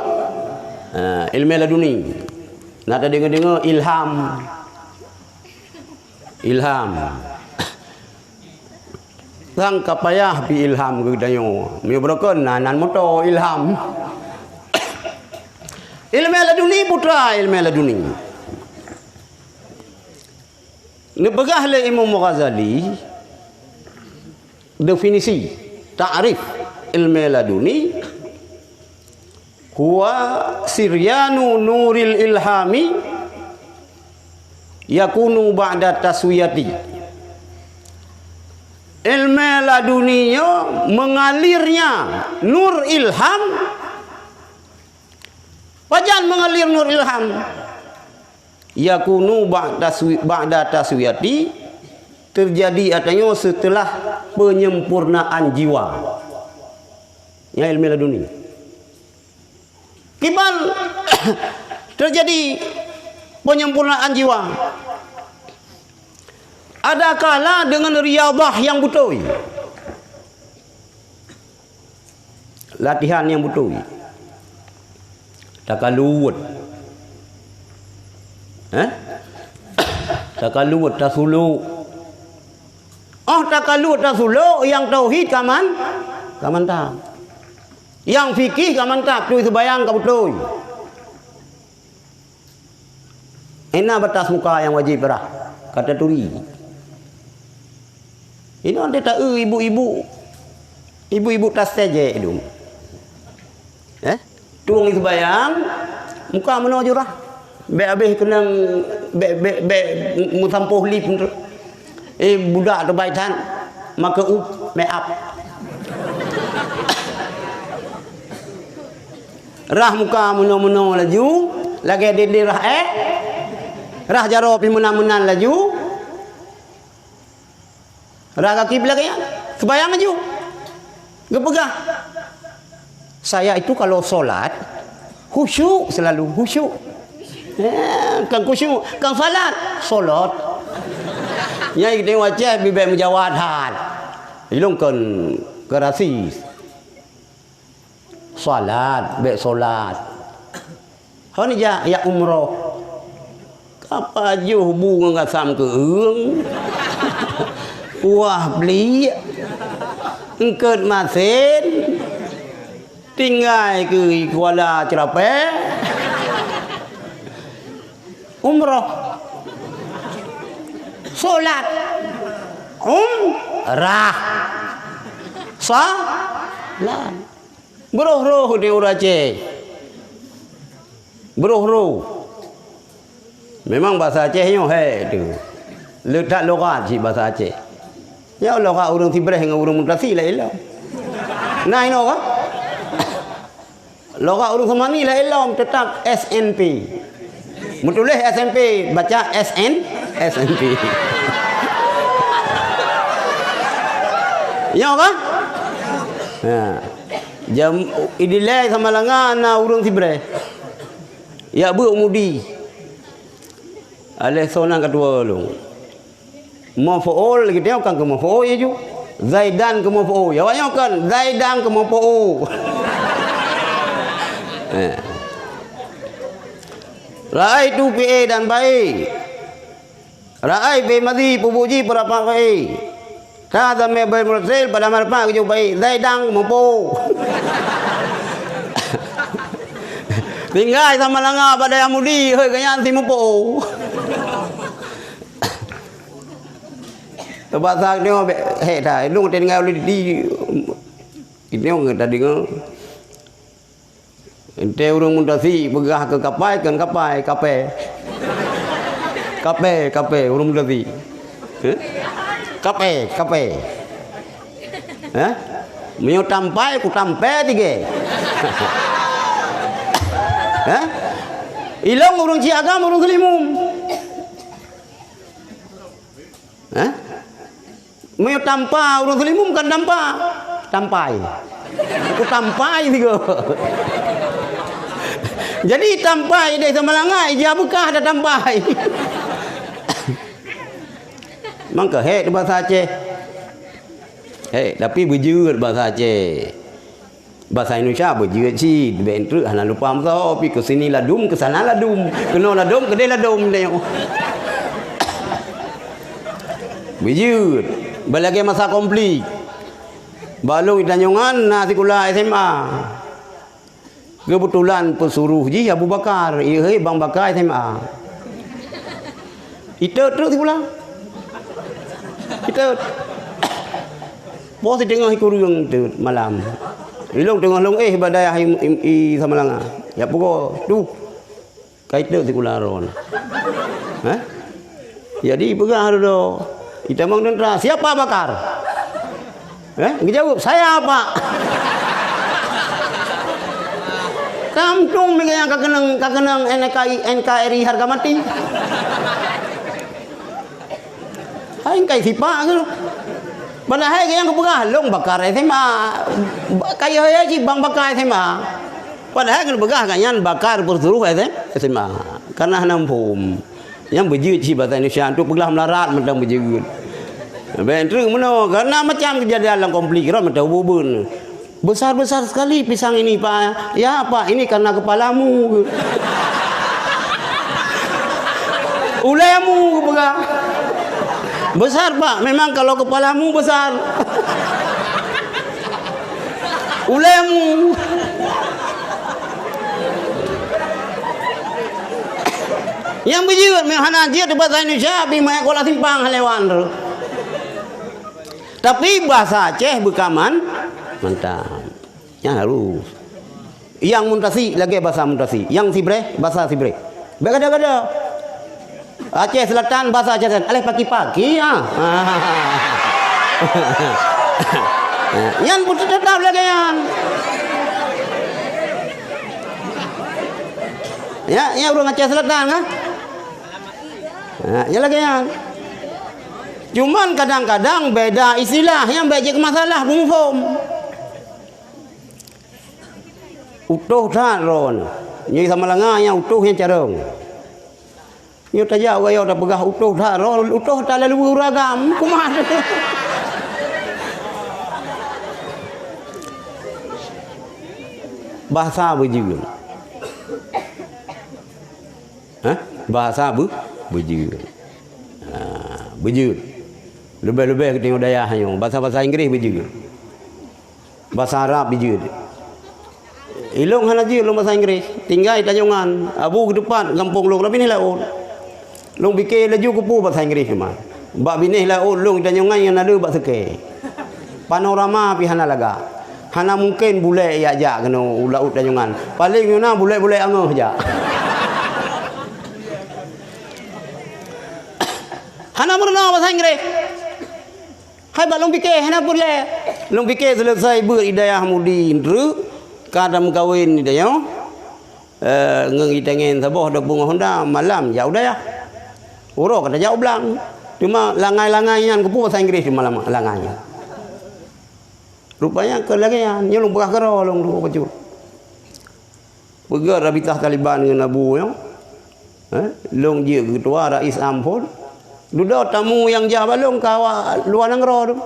Ilmu laduni. Nak dengar ilham. Ilham. Sang kapayah bi ilham ke dayo. Mi berokon nan moto ilham. Ilmu laduni putra ilmu laduni. Ni begah le Imam Ghazali definisi ta'rif ilmu laduni huwa siryanu nuril ilhami yakunu ba'da taswiyati. Ilmu laduninya mengalirnya nur ilham. Wajan mengalir nur ilham. Yakunu ba'da taswiyati, terjadi adanya setelah penyempurnaan jiwa. Ya ilmu laduni. Kibal terjadi penyempurnaan jiwa. Ada kala dengan riyadhah yang betul. Latihan yang betul. Takaluwut. Takaluwut tasulu. Takaluwut tasulu yang tauhid kaman tak. Yang fikih kaman tak. Tu sebayang ka betul. Ena batas muka yang wajib berah. Kata turi. Ini ada tak ibu-ibu. Ibu-ibu tas saja itu. Tuang itu bayang, muka mana jurah. Habis kena mutampuh lip. Budak tu baitan, maka make up. Rah muka mana-mana laju, lagi dia rah rah jaro pi menan-menan laju. Raga kiblat ya, kebayang aja. Gepegah. Saya itu kalau solat khusyuk selalu khusyuk. Kan khusyuk, kan salat, solat. Nyai dia wajah bibir menjawadan. Ilungkan kerasi. Salat, be solat. Hani ya umroh. Apa aja hubungan ngasam ke eung. Wah beli engket masin tinggal ke Kuala Cerapeh umroh solat umrah salat beroh-roh di urace beroh-roh memang bahasa Acehnya tu letak logat si bahasa Aceh. Ya Allah kak orang Tibreh dengan orang Mutasi lah ilah. Nah ini kak. Logat orang Semani lah ilah tetap SNP. Mutulis SNP baca SNP. Ya kak. Jam idilai sama langan na orang Tibreh. Ya bu umudi. Alih sonang kedua lu. Mafuul gitu ya kan ke mafuul ya ju. Zaidan ke mafuul. Ya banyak kan Zaidan ke mafuul. Raai tu PA dan baik. Raai be madi pubuji berapa baik. Kada me be mursil pada marpa ke baik. Dai dang mampu. Tinggal sama langa pada yang mudi hoi kanyan ti mampu. Bahasa dia he dah lu tinggal di ini orang tadi ngau ente urang mundasi begah ke kapai kan kape urang mundasi kape mio tampai ku tampe tige ilong urang Ciagam urang Selimum mio tampa urang Selimum kan tampai ku tampai tiga. Jadi tampai deh sama langai dia bekah dah tampai. Mangka he bahasa Aceh. Tapi berjeut bahasa Aceh. Bahasa Indonesia berjeut sih bentruk hana lupa amso pi ke sini ladum ke sana ladum. Kena ladum ke dia ladum dia. Berjeut. Balagi masa komplit. Balung Tanjungan nasi kula SMA. Kebetulan pesuruh ji Abu Bakar, iya Bang Bakar SMA. Itu terus pula. Itu. Bos tengah kurung tu malam. Ilong tengah long badai i sama langa. Ya pokok tu. Kait tu kula ron. Jadi pegah do. Kita mang tentara, siapa Bakar? Dijawab, saya Pak. Kampung yang kakenang NKRI harga mati. Hai kai sipa gitu. Padahal yang kepegah long Bakar SMA. Kayak ya si Bang Bakar SMA. Padahal kan begah kanyan Bakar bersuruh SMA. Karena nampum. Yang berjeut si bahasa Indonesia tu pegah melarat mentang berjeut. Bentruk mana karena macam kejadian dalam komplik ron macam bubun. Besar-besar sekali pisang ini Pak. Ya Pak, ini karena kepalamu. Ulamu pegah. Besar Pak, memang kalau kepalamu besar. Ulamu. Yang berjiut mehana dia di bahasa Indonesia bi mai kola simpang halewan tu. Tapi bahasa Aceh bekaman mantap. Yang harus. Yang muntasi lagi bahasa muntasi. Yang sibre bahasa sibre. Begada-gada. Aceh Selatan bahasa Aceh Selatan. Aleh pagi-pagi ah. Yang putih tetap lagi yang. Ya orang Aceh Selatan kan? Ya lagi yang. Cuman kadang-kadang beda istilah yang baca ke masalah bumfom. Utuh tak ron. Ni sama langa yang utuh yang carong. Ni tajak gaya dah pegah utuh tak ron. Utuh tak lalu ragam. Kumaha. Bahasa berjiut. Bahasa berjiut. Berjiut. Lebih-lebih kita tengok daya hanya bahasa-bahasa Inggeris berjiut. Bahasa Arab berjiut. Ilong hanaji long bahasa Inggeris. Tinggal di Tanjungan. Abu ke depan kampung long tapi ni laut. Long fikir laju kupu bahasa Inggeris cuma. Bak binih laut long di Tanjungan yang ada bahasa ke. Panorama pi hana laga. Hana mungkin bule ya ja kena laut Tanjungan. Paling guna bule-bule angeuh ja. Hana murna bahasa Inggeris. Hai ba long fikir hana bule. Long fikir selesai beridayah mudi indru kadam kawin dia ngengi tengen saboh dak bunga Honda malam ya udah ya. Uro kata jauh belang. Cuma langai-langaian kepu bahasa Inggeris malam langainya. Rupanya kelagian nyolong bekah kero long tu baju. Begar rabitah Taliban dengan Abu ya. Long dia ketua Rais Ampun. Duda tamu yang jah balong ka awak luar negara tu.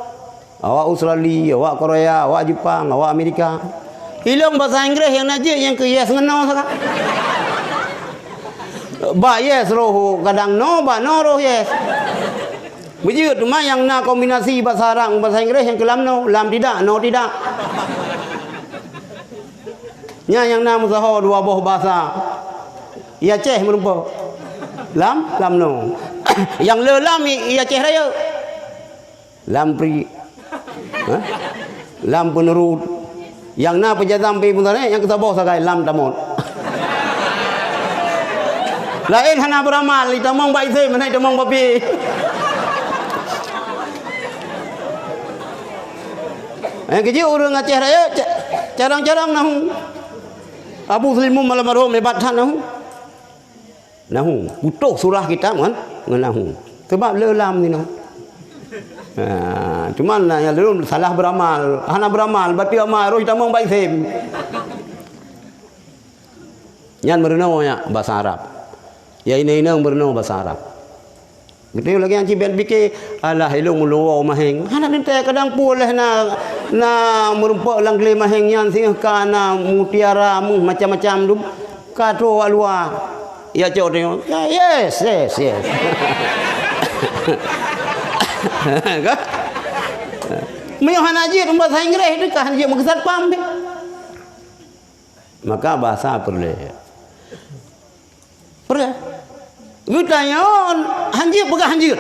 Awak Australia, awak Korea, awak Jepang, awak Amerika. Hilang bahasa Inggeris yang najis yang ke yes ngeno sangat. Ba yes roh kadang no ba no roh yes. Bejut cuma yang na kombinasi bahasa Arab bahasa Inggris yang kelam no, lam tidak, no tidak. Nya yang na musaho dua buah bahasa. Ya ceh merupa. Lam no. Yang le lam ya ceh raya. Lam pri. Ha? Lam penerut. Yang na penjadam pi pun yang kita bawa sagai lam tamot. Lain hana beramal, kita mong baik saya mana kita mong babi. Kerja orang Aceh Raya carang-carang nahu. Abu Slimum malam marom lebat tan nahu. Butuh surah kita kan nahu. Sebab lelam ni nahu. Cuman yang dulu salah beramal, hana beramal, berarti amal roh kita mong baik saya. Yan berenau ya bahasa Arab. Ya ini berenau bahasa Arab. Gitu lagi yang cibet bike alah ilung luau maheng. Hana nente kadang puleh na merumpak lang gle maheng yan sing kana mutiara mu macam-macam dum kato alua. Ya cok tengok. Yes. Kan? Meo hana je bahasa Inggeris tu kan je maksud paham be. Maka bahasa perle. Gutanyon hanjir pegah hanjir.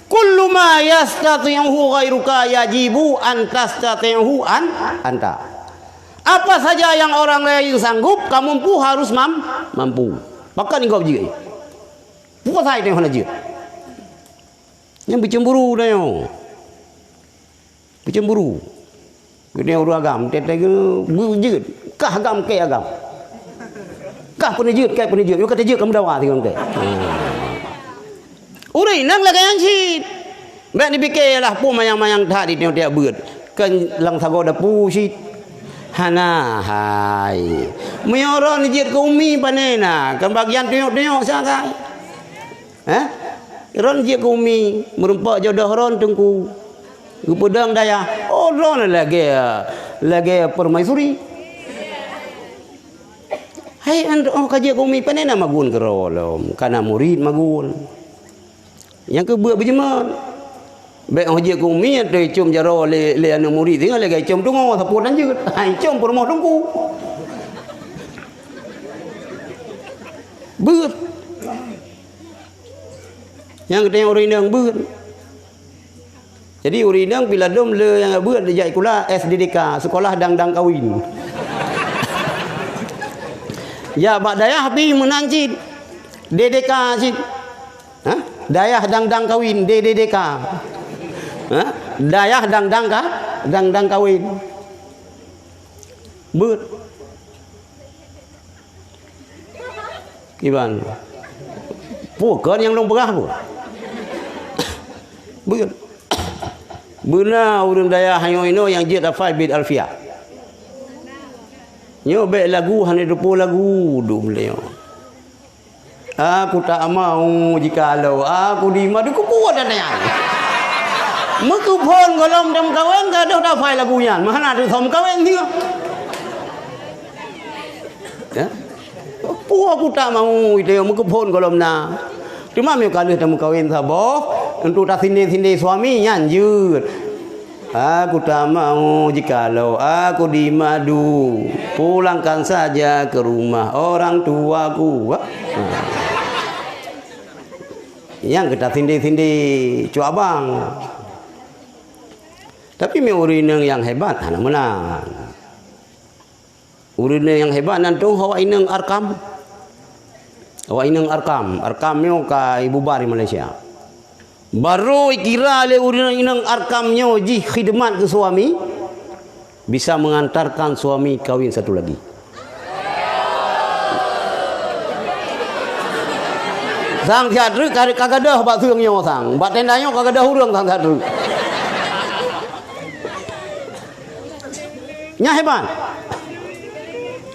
Kullu ma yastati'uhu ghairuka yajibu an tastati'uhu anta. Apa saja yang orang lain sanggup, kamu pun harus mampu. Maka engkau juga. Bukan saya yang hanjir. Yang bercemburu dah yo. Bercemburu. Gede orang agam, tete ke bujut. Kah agam ke agam. Kah penejut kai penejut, yo kata je kamu dawa tengok ke. Uri nang la yang si. Mek ni bikelah pu mayang-mayang tadi tengok dia beut. Kan lang sago da pu si. Hana hai. Meyoron jit ke umi panena, kan bagian tengok-tengok sangai. Ron jit ke umi, merumpak jodoh ron tengku. Gupedang daya. Oh ron lagi permaisuri. Hai oh kaji kumi panena magun kerolom kana murid magun yang ke buat berjemaat baik haji kumi tu cum jaro le anu murid tinggal lagi cum tungo saput anjut hai cum permoh tungku beut yang keteng urinang beut jadi urinang bila dom le yang beut dijai kula SDDK sekolah dang-dang kawin. Ya bak dayah pi menanjid DDK sih. Dayah dang-dang kawin DDK. Dayah dang-dang kawin. Beut. Gimana? Bukan yang long berah bu. Beut. Beuna urang dayah hayo ino yang jid afai bid alfiah. Nyo be lagu hanya 20 lagu dum leo. Aku tak mau jikalau aku di madu ku kuat dananya. Muku pon golom dam kawen ka dah dah fai lagunya. Mana tu thom kawen dia. Ya. Pu aku tak mau itu muku pon golom na. Cuma me kalau dam kawen sabo untuk tak sindi-sindi suami nyanjut. Aku tak mau jikalau aku di madu. Pulangkan saja ke rumah orang tuaku. Yang kita tindi-tindi cuabang. Tapi me urineng yang hebat hana menang. Urineng yang hebat nantung hawa ineng arkam. Hawa ineng arkam. Arkamnya ka Ibu Bari Malaysia. Baru kira le urineng arkamnya ji khidmat ke suami bisa mengantarkan suami kawin satu lagi. Sang tiadru kagadah bak seungnya sang, bak tendanya kagadah urang sang tiadru. Nya hebat.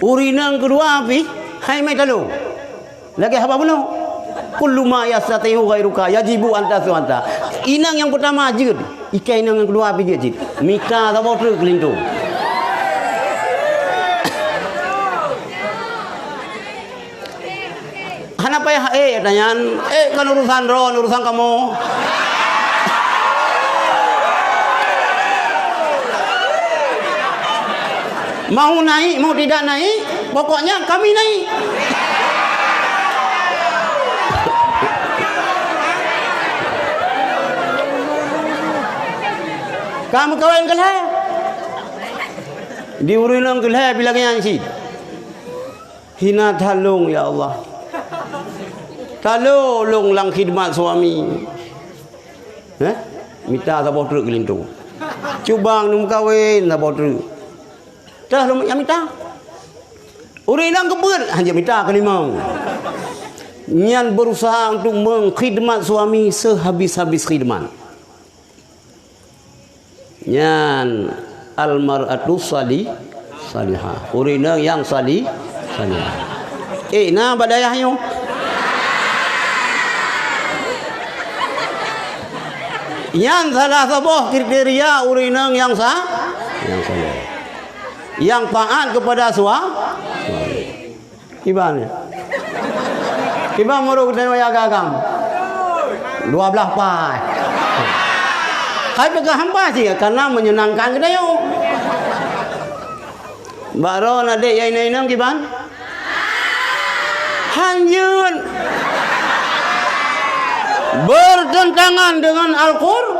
Urineng kedua api, hai mai talu. Lagi apa belum? Kullu ma yastati'u ghairuka yajibu anta suanta. Inang yang pertama jid, ikan inang yang kedua api jid. Mika sama tu kelintung. Hana tanya, kan urusan Ron, urusan kamu. Mau naik, mau tidak naik, pokoknya kami naik. Kamu kawan kelah. Diurinang kelah bila yang si. Hina tolong ya Allah. Tolong lang khidmat suami. Minta sabot teruk gelintung. Cubang num kawin sabot teruk. Dah lu yang minta. Urinang kebut hanya minta kelimang. Nyan berusaha untuk mengkhidmat suami sehabis-habis khidmat. Nyan almar'atu salihah. Urina yang salihah. Nah badayahnya. Yang salah sebuah kriteria urina yang salih. Yang taat kepada suami. Gimana? Gimana muruk dengan agam? 12 pai. Hai pegang hamba sih karena menyenangkan kita yo. Baron adik yang ini gimana? Hanjun bertentangan dengan Al-Qur'an.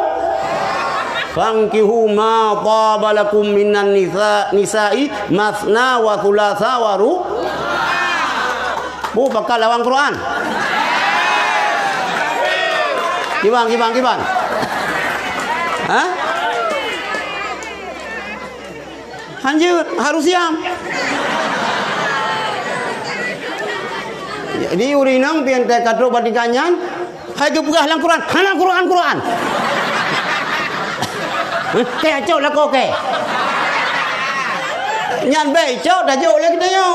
Fankihu ma tabalakum minan nisa'i masna wa thulatha wa ru. Bu bakal lawan Quran. Gimana? Hah? Hanjur harus siam. Jadi urinang pian teh kadro badikanyan, hai gepegah lang Quran, Quran. Kayak cok lah kok ke. Nyan bae cok dah jauh lagi dah yo.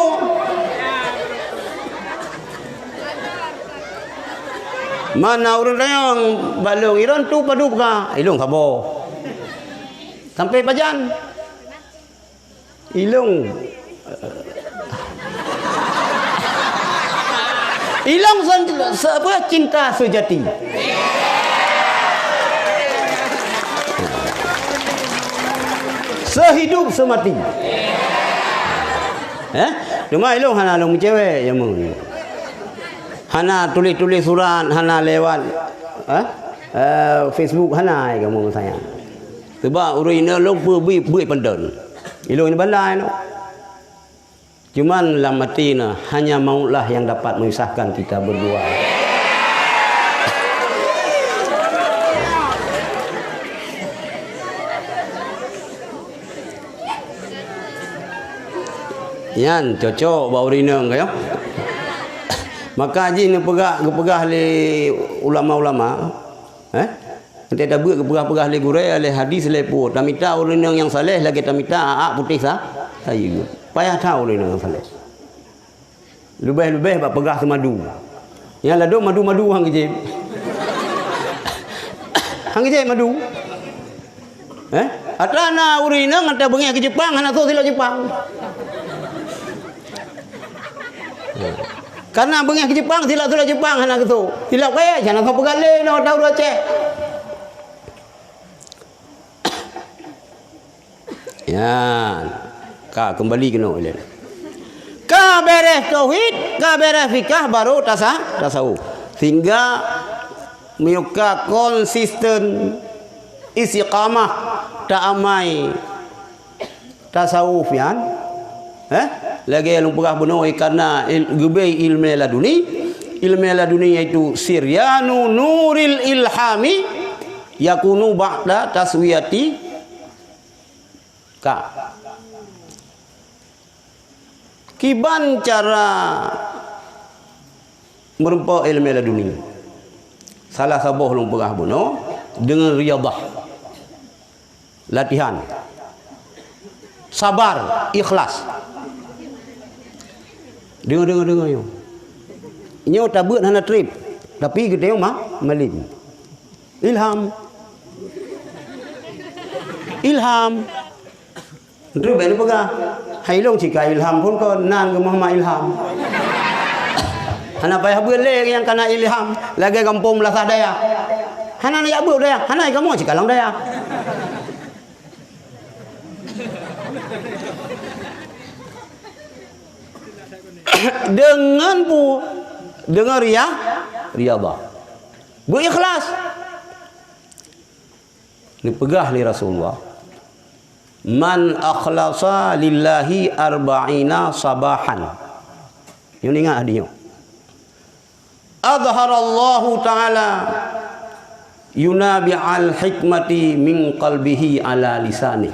Mana orang yang balong iron tu padu ka ilung kabo sampai pajan ilung apa cinta sejati sehidup semati cuma ilung hana ilung cewek yang mau hana tulis surat, hana lewat Facebook hana kamu sayang. Sebab urina lu bui pendon. Ilung ini balai no. Cuman dalam mati na hanya maulah yang dapat memisahkan kita berdua. Yan cocok bau urina kayo. Maka haji ni pegah le ulama-ulama nanti ada buat pegah le gurai le hadis le pu tamita urang yang saleh lagi tamita putih saya payah tahu urang yang saleh lebih bak pegah semadu yang lado madu hang je madu atana urang anta bengi ke Jepang hana tu sila Jepang karena bengi ke Jepang sila Jepang hana gitu. Sila kaya jangan kau pegale no tahu Aceh. Ya. Ka kembali ke no ile. Ka beres tauhid, ka beres fikah baru tasawuf. Sehingga mereka konsisten istiqamah ta'amai tasawuf yan. Lagi yang pegah benar karena gubai ilmu laduni yaitu siryanu nuril ilhami yakunu ba'da taswiyati ka kiban cara merempa ilmu laduni salah sabuh long pegah benar dengan riyadhah latihan sabar ikhlas. Dengar yo. Nyo tabut hana trip. Tapi gede mah malim. Ilham. Trip beli pegah. Hai long jika ilham pun ko nan ke Muhammad ilham. Hana payah boleh yang kena ilham lagi kampung belasah daya. Hana nak abu daya, hana kamu cikalang daya. Dengan riyadhah. Berikhlas. Dipegah li Rasulullah. Man akhlasa lillahi arba'ina sabahan. Yang ingat hadiah. Adharallahu ta'ala yunabi al-hikmati min qalbihi ala lisani.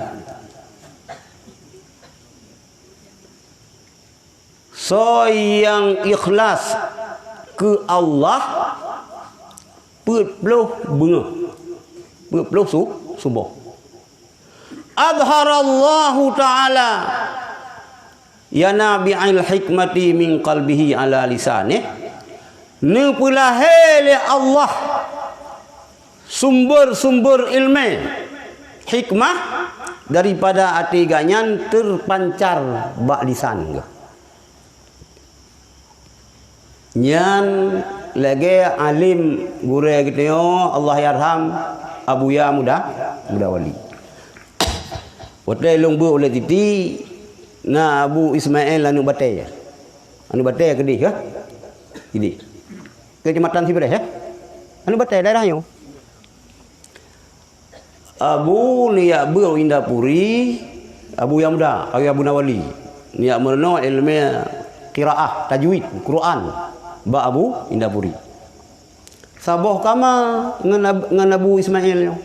So yang ikhlas ke Allah puluh bunga puluh subuh. Adharallahu ta'ala ya nabi al-hikmati min qalbihi ala lisanih. Ni pula hele Allah sumber-sumber ilmu hikmah daripada hati ganyan terpancar bak lisan. Nyan lagi alim guru gitu Allah yarham Abuya muda wali. Waktu lungbu oleh titi na Abu Ismail anu batai. Anu batai kedih ya. Ini. Kecamatan Sibereh ya. Anu batai daerahnya. Abu niya beu Indapuri, Abu yang muda, Abu Nawali. Niya merno ilmu qiraah, tajwid, Quran. Ba Abu Indapuri. Saboh kama ngan Abu Ismail.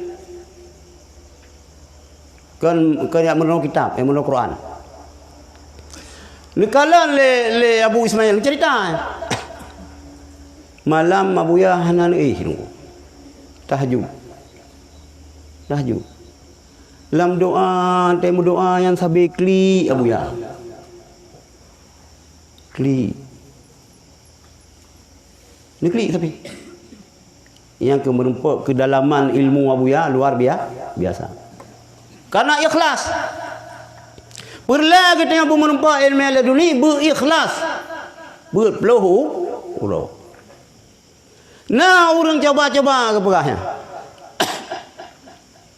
Kan yang merno kitab, yang merno Quran. Nikalan le Abu Ismail cerita. Malam Abuya hanan tahajud. Dalam doa, temu doa yang sabi kli Abuya. Kli. Ni kli tapi yang merempuk kedalaman ilmu Abuya luar biasa. Karena ikhlas. Perlah kita yang merempuk ilmu laduni berikhlas. Berpeluhu ulah. Nah, orang coba-coba ke perahnya.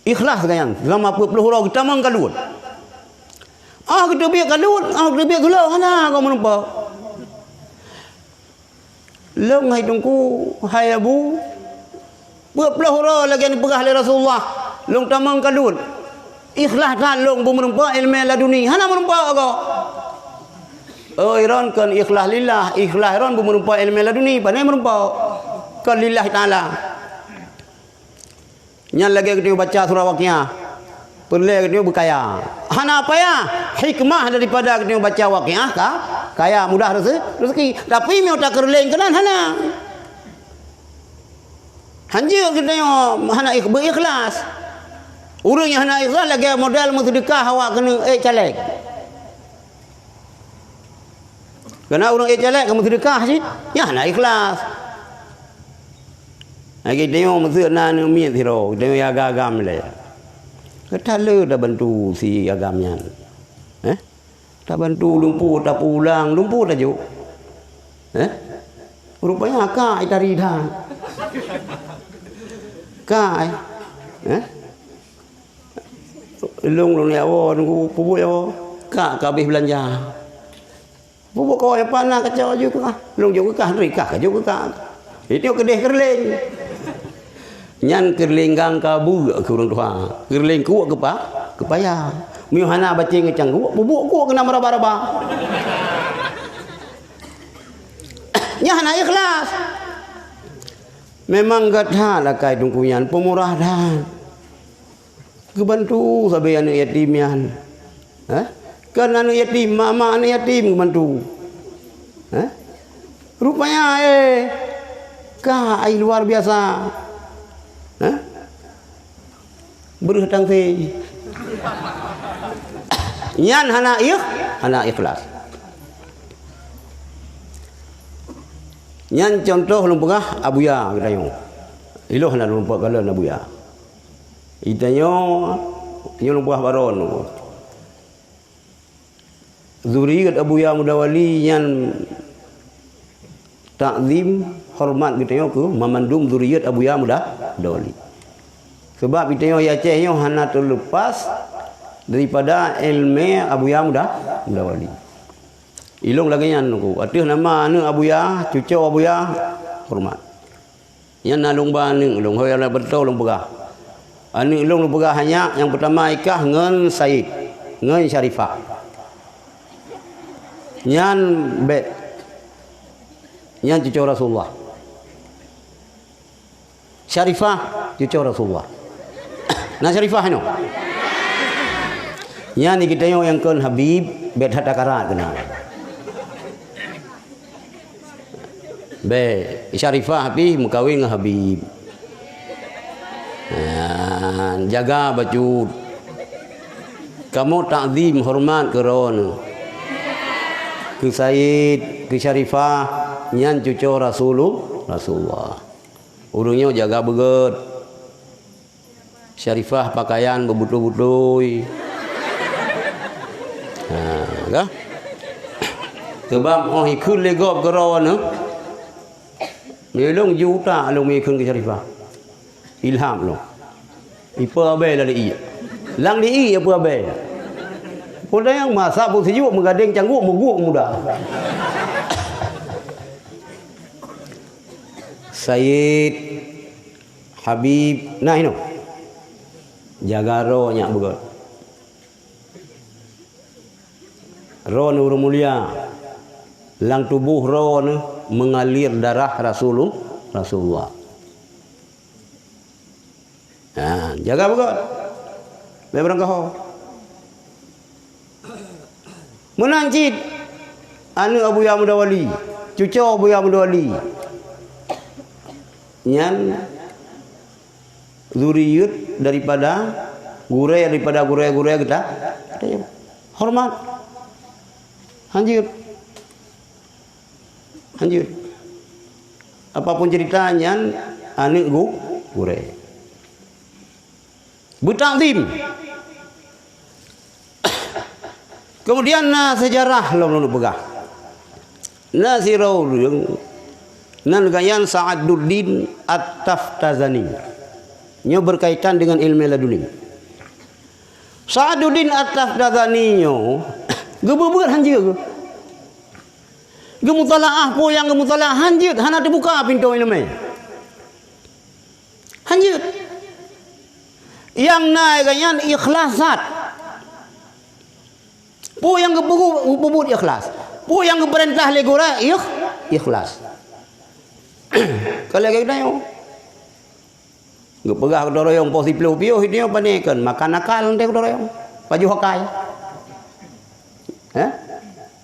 Ikhlas kan? Dalam apa puluh orang kita mang kalut. Kita biar kalut, kita biar gula mana kau menumpak. Long hai tungku hai Abu. Berpuluh orang lagi ni perah oleh Rasulullah. Long tamang kalut. Ikhlas kan long menumpak ilmu laduni. Hana menumpak kau. Oh, iran kan ikhlas lillah, ikhlas iran menumpak ilmu laduni, pandai menumpak. Kan lillahi ta'ala. Yang lagi kita baca surah Waqiah. Perlu kita berkaya. Hana apa ya? Hikmah daripada kita baca Waqiah kaya mudah rezeki. Tapi mau tak kerleng kenan hana. Hanjir kita hana berikhlas. Orang yang hana ikhlas lagi modal sedekah awak kena caleg. Kena orang caleg kamu sedekah sih. Ya hana ikhlas. Lagi tengok mesti nak miat hero, tengok agam le. Kata le dah bantu si agamnya. Tak bantu lumpur tak pulang, lumpur dah juk. Rupanya kai tari dah. Kai. Long ni awak nunggu pupuk awak. Kak habis belanja. Pupuk kau yang panah kacau juga. Long juk kah rikah juk kah. Itu kedih kerling. Nyan kerlinggang kabu ke orang tua. Kerling kuat kepaya. Miuhana baca ngecang kuat. Bubuk kuat kena meraba-raba. Nyahana ikhlas. Memang gatha lah kai tungkuyan pemurah dah. Kebantu sampai anak yatim yan. Kan anak yatim, mama anak yatim kebantu. Rupanya kai luar biasa. Berhutang si Yan hana ikhlas. Yan contoh lumpah Abuya kita yo. Iloh hana lumpah kalan Abuya. Itanyo lumpah baron. Zuriat Abuya muda wali yan takzim hormat kita yo ke memandum zuriat Abu Ya Mudawali. Sebab kita yo Aceh yo hana terlepas daripada ilmu Abu Ya Mudawali. Ilung lagi yang aku. Atuh nama anu Abu Ya, cucu Abu Ya hormat. Yang nalung baneng ulung hoy ala betul ulung pegah. Anu ulung pegah hanya yang pertama ikah ngen Said, ngen Syarifah. Nyan be nyan cucu Rasulullah. Syarifah cucu Rasulullah. Nah Syarifah no. Nyan kita yang kan Habib bet hata karat kena. Be Syarifah Habib mengkawin dengan Habib. Jaga baju. Kamu takzim hormat ke ron. Ke Said, ke Syarifah, nyan cucu Rasulullah. Urungnya jaga beget. Syarifah pakaian bebutu-butui. Kah? Sebab oh ikut legop ke ron. Melong juta long mikun ke Syarifah. Ilham long. Ipa abe la di. Lang di apa abe. Poda yang masa pun sejuk menggadeng cangguk meguk muda. Said Habib nah ino. Jaga roh nyak begot. Roh nur mulia. Lang tubuh roh mengalir darah Rasulullah. Nah, jaga begot. Beberang kau. Menancit anu Abu Ya Mudawali, cucu Abu Ya Mudawali. Nyan zuriat daripada gureh kita hormat. Lanjut. Apapun ceritanya anu gureh. Bertakzim. Kemudian sejarah lalu pegah. Nasirau nan gayan Sa'aduddin At-Taftazani. Nyo berkaitan dengan ilmu laduni. Sa'aduddin At-Taftazani nyo gebebeut hanjeut. Gemutalaah po yang gemutalaah hanjeut hana terbuka pintu ilmu. Hanjeut. Yang naik ganyan ikhlasat. Po yang gebubut ikhlas. Po yang geperintah legora ikhlas. Kalau kita yo gepegah doroyong posi pio hidnya panekan makan nakal ente doroyong. Paju hokai.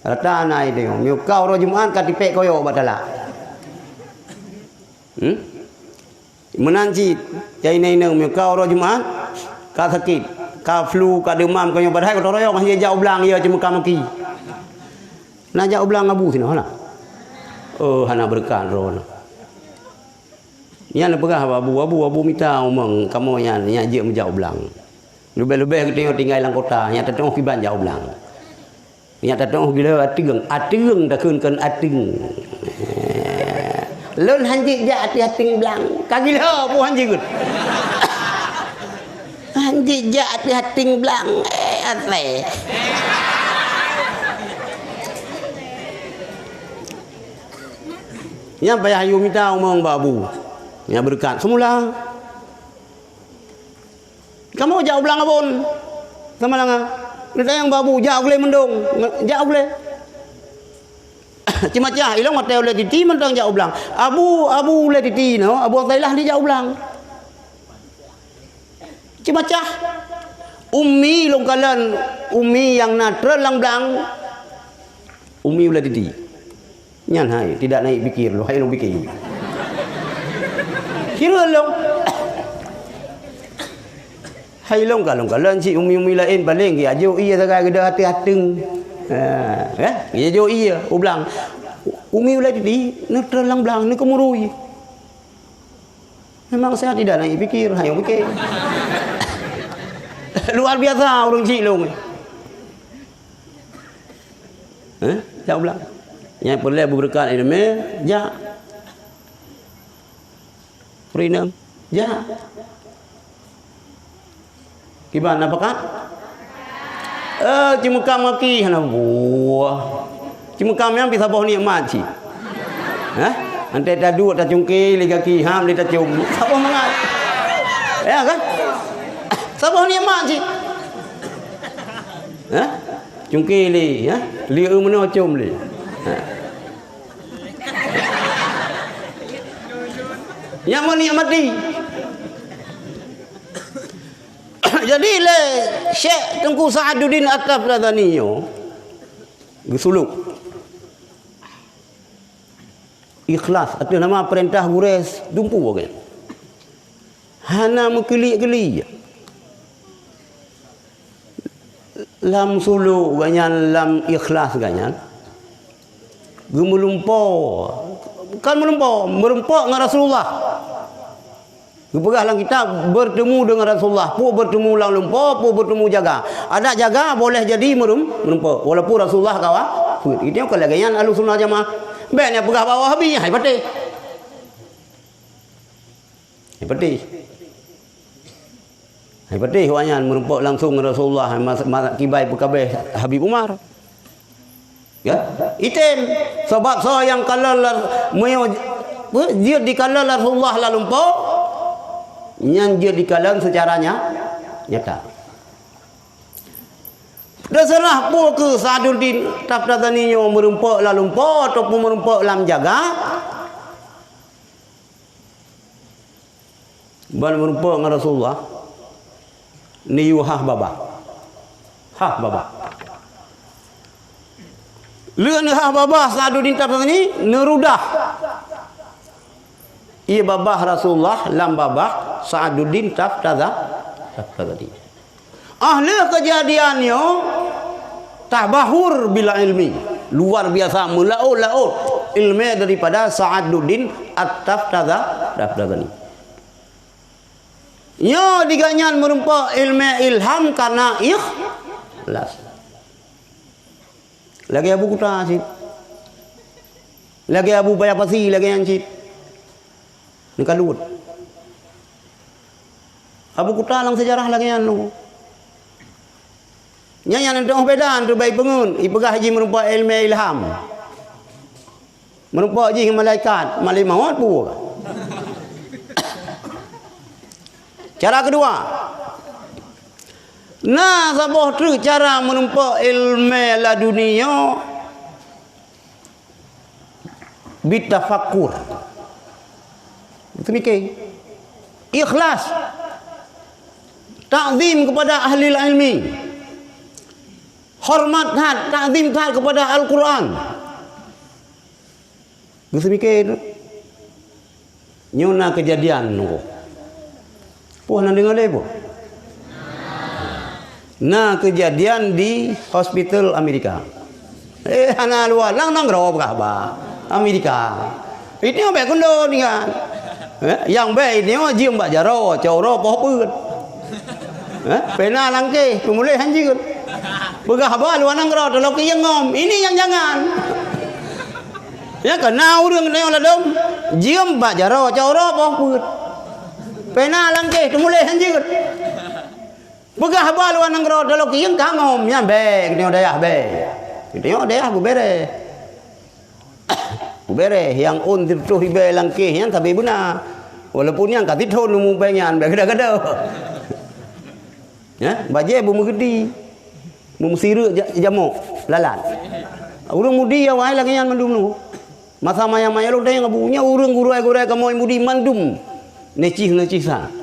Rata na itu yo. Miukau ro Jumat katipek koyo batala. Menanci jai nang miukau ro Jumat ka sakit, ka flu, ka demam, ka yang padahal ka royong hanya jauh belang ia cuma kamaki. Na jauh belang abu sini hana. Oh hana berkat ron. Nya pegah abu minta omong kamu nya je menjauh belang. Lebih-lebih kita tinggal dalam kota, nya tetong kiban jauh belang. Nya tetong gila ateung dah keun ateung. Lun hanji ja hati-hati belang. Kagila pu hanji gut. Hanji ja hati-hati belang. Ate. Nya payah ayu minta omong babu. Nya berkat semula. Kamu jauh belang abon. Sama langa. Kita yang babu jauh boleh mendung. Jauh boleh. Cuma cah ilang mate oleh titi mentang jauh belang. Abu oleh titi no. Abu Thailah di jauh belang. Cuma cah. Umi longkalan umi yang natra lang belang. Umi oleh titi. Nyan hai tidak naik pikir lo hai lo pikir. Kira lo. Hai long kalan si umi lain paling dia ajo iya sagai geda hati-hati. Dia jo iya ublang. Umi ulai di natra lang belang ni kemurui. Memang saya tidak naik pikir, hai pikir. Luar biasa orang cik long. Jauh belang. Yang perlu berberkat ilmu, ja Perinam. Jahat. Gimana apakah? Cuma maki hana buah. Cuma kami yang bisa bawa nikmat sih. Nanti tak duduk tak cungkil liga ki ham dia tak cium. Siapa mangat? Ya kan? Siapa nikmat sih? Cungkil li, li mana cium li. Yang mana nikmat di? Jadi le Syekh Tengku Sa'aduddin At-Taftazani yo gesuluk ikhlas atau nama perintah gures dumpu kan hana mekeli-keli lam suluk ganyan lam ikhlas ganyan gemulumpo bukan merempok dengan Rasulullah. Gepegah lang kita bertemu dengan Rasulullah, pu bertemu lang lumpo, pu bertemu jaga. Ada jaga boleh jadi merumpo. Walaupun Rasulullah kawa. Itu kalau ganyan ahlu sunnah jamaah. Bennya pegah bawah habis hai patih. Hai patih. Hai patih wanyan merumpo langsung dengan Rasulullah kibai pekabeh Habib Umar. Ya, item sebab so yang kalau dia dikala Rasulullah lalu lumpo yang dia dikalang secaranya nyata. Terserah pun ke Sa'aduddin Taftazani yang merumpak lalu lumpa ataupun merumpak lam jaga. Ban merumpak dengan Rasulullah. Ni hah baba. Hah baba. Leun hah baba Sa'aduddin Taftazani nerudah. Ia babah Rasulullah lam babah Sa'aduddin Taftazani. Ahli kejadiannya tabahur bila ilmi. Luar biasa melaut ilmu daripada Sa'aduddin At-Taftazani. Ya diganyan merumpa ilmu ilham karena ikhlas. Lagi Abu Kuta sih. Lagi Abu Bayapasi lagi yang sih. Ni kalut. Abu Kuta lang sejarah lagi yang lu. Nyanyian itu bedan tu baik pengun. Ipegah haji merupa ilmu ilham. Merupa haji malaikat, malaikat maut pu. Cara kedua. Nah, sabah tu cara menumpah ilmu ladunia bitafakkur. Itu mikir. Ikhlas. Ta'zim kepada ahli ilmi. Hormat had, ta'zim had kepada Al-Quran. Itu mikir. Nyuna kejadian tu. Puan nak dengar dia pun? Nah, kejadian di hospital Amerika. Anak luar lang rob kah Amerika. Ini apa kundo ni kan? Yang baik ni jium bak jaro, coro poh put. Pena langke, pemulai hanjir. Begah ba luar nang ro kalau ke yang ngom. Ini yang jangan. Ya kena urang ni olah dom. Jium bak jaro, coro poh put. Pena langke, pemulai hanjir. Begah ba luar nang ro kalau ke yang kangom. Ya baik ni dayah baik. Tengok dayah bu bere. Bere yang un tu ribe langkih yang tapi benar walaupun yang kat thon mu pengan gada-gada ya baje bu megedi mu siru jamuk lalat urang mudi awai lagi yang mandum nu masa maya-maya lu dayang abunya urang gurai-gurai kamoy mudi mandum necih-necisan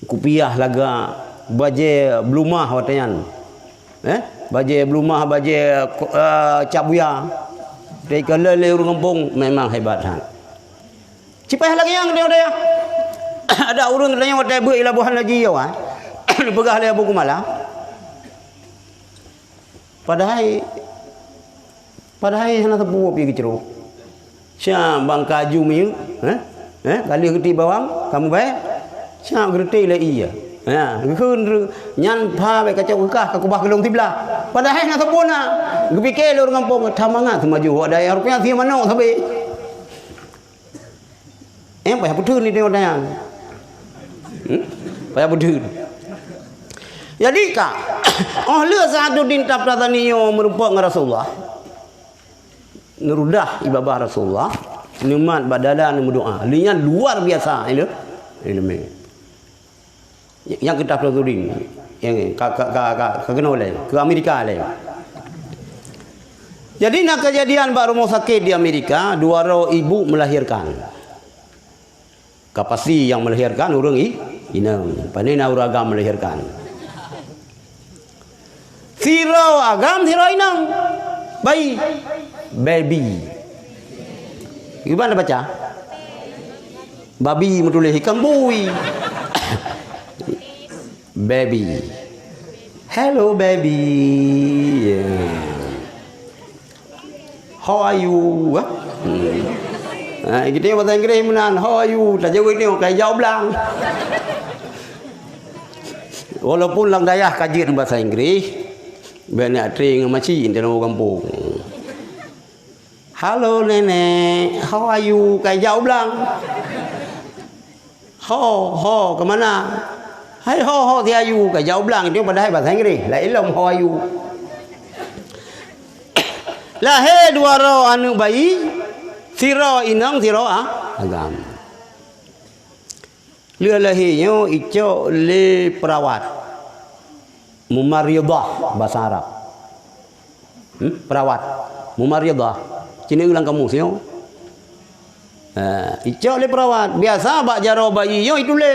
kupiah laga baje blumah watayan baje blumah baje cabuya. Dari kalau orang kampung memang hebat han. Cipah lagi yang dia. Ada orang yang watai buat ilabuhan lagi ya wan. Pegah le Abu Kumala. Padahal hana tepu pi kecero. Sia bang kaju mi, kali geti bawang kamu bae. Sia gerti le iya. Keun nyan pha be kacau kah ka kubah kelong tibla. Padahal na tepuna. Gepikir le orang kampung thamanga semaju ada rupiah si mano sabe. Payah betul ni tengok tayang. Payah betul. Jadi kak, le Sa'aduddin Tabtataniyo merupakan Rasulullah. Nerudah ibabah Rasulullah. Numat badalan berdoa. Linya luar biasa itu. Ilmu. Yang kita Tabtatudin, yang kena oleh ke Amerika oleh. Jadi nak kejadian baru rumah sakit di Amerika, 2 orang ibu melahirkan. Kapasi yang melahirkan orang inang, panina uragam melahirkan. Siro agam siro inang, bayi, baby. Gimana baca? Babi menulis ikan bui. Baby. Hello baby. Yeah. How are you? Kita bahasa Inggeris menan. How are you? Tak jauh ni kayak jawab lang. Walaupun lang dayah kajian bahasa Inggeris, banyak tring macam dalam kampung. Halo nenek, how are you? Kayak jawab lang. Ho, kemana? Hai ho, dia you. Kayak jawab lang. Dia pada bahasa Inggeris. Lah ilmu how are you? Lahir 2 orang anak bayi, siro inang, siro agam. Dia lahirnya icok le perawat. Mumaridah bahasa Arab. Perawat. Mumaridah. Cina ulang kamu sio. Icok le perawat. Biasa bak jaro bayi yo itu le.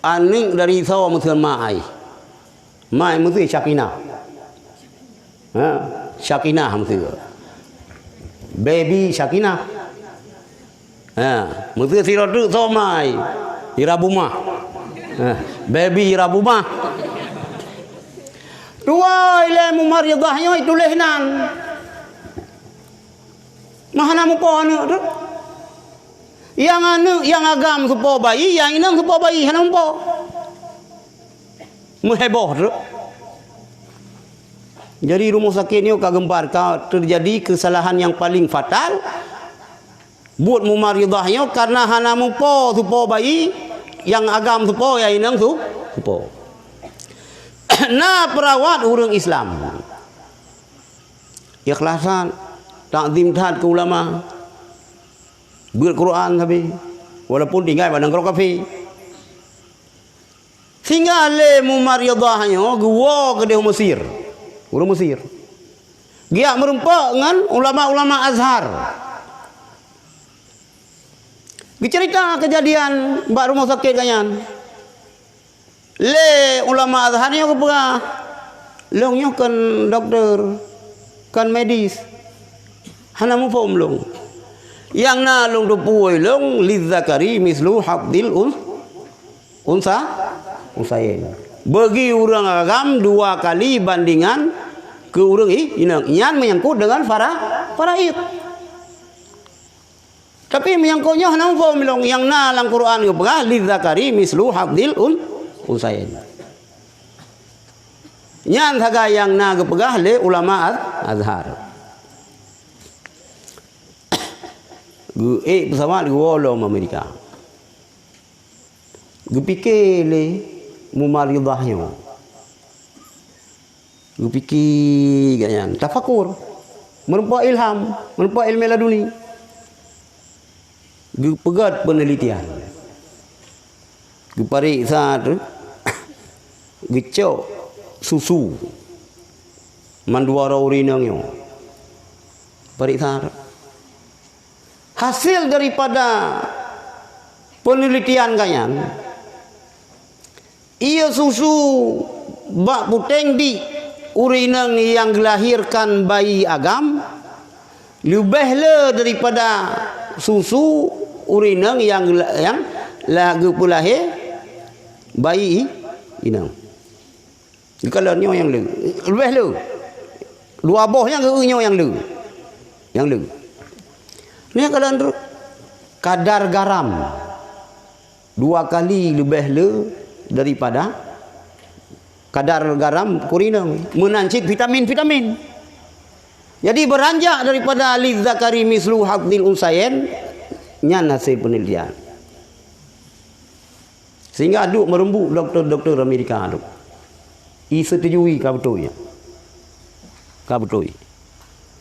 Anak dari sawa muslim mai. Mai mesti Syakinah. Syakinah mesti. Baby Syakinah. Mesti sira tu somai. Irabumah. Baby Irabumah. Dua ile mumaridahnya itu lehnan. Mahana mu po anu tu. Yang anu yang agam supo bayi, yang inang supo bayi hana mu po. Muheboh tu. Jadi rumah sakit ni kagempar terjadi kesalahan yang paling fatal. Buat mumaridahnya karena hana mupo supo bayi, yang agam supo yang inang supo. Nah perawat orang Islam. Ikhlasan, takzim taat ke ulama. Ber-Quran tapi walaupun tinggal pada ngerok kafe. Sehingga le mumaridahnya gua ke dia Mesir. Orang Mesir. Dia merumpak dengan ulama-ulama Azhar. Dicerita kejadian mbak rumah sakit kanyan. Le ulama Azhar ni ke pegah. Longnya kan doktor, kan medis. Hana mu faham long. Yang na long tu puai long lidzakari mislu habdil unsayin. Bagi orang agam 2 kali bandingan ke orang yang menyangkut dengan faraid. Tapi menyangkutnya hana faham long yang na lang Quran ke pegah lidzakari mislu habdil unsayin. Nyan thaga yang na ke pegah le ulama Azhar. Bersama dengan ulama Amerika. Gepikir le mumaridahnya. Gepikir ganyan. Tafakur. Merupa ilham, merupa ilmu laduni. Gepegat penelitian. Gepariksa tu. Gecok susu. Manduara urinangnya. Pariksa. Hasil daripada penelitian kanyan, ia susu bak puteng di urinang yang dilahirkan bayi agam lebih le daripada susu urinang yang lagu lahir bayi inang. Kalau nyo yang le lebih le dua bohnya ke nyo yang le. Ni kalau kadar garam 2 kali lebih le daripada kadar garam kurinang menancit vitamin. Jadi beranjak daripada lidzakari mislu habdil unsayin nyan hasil penelitian. Sehingga aduk merembuk doktor-doktor Amerika aduk. Setujui ka betul ya. Ka betul.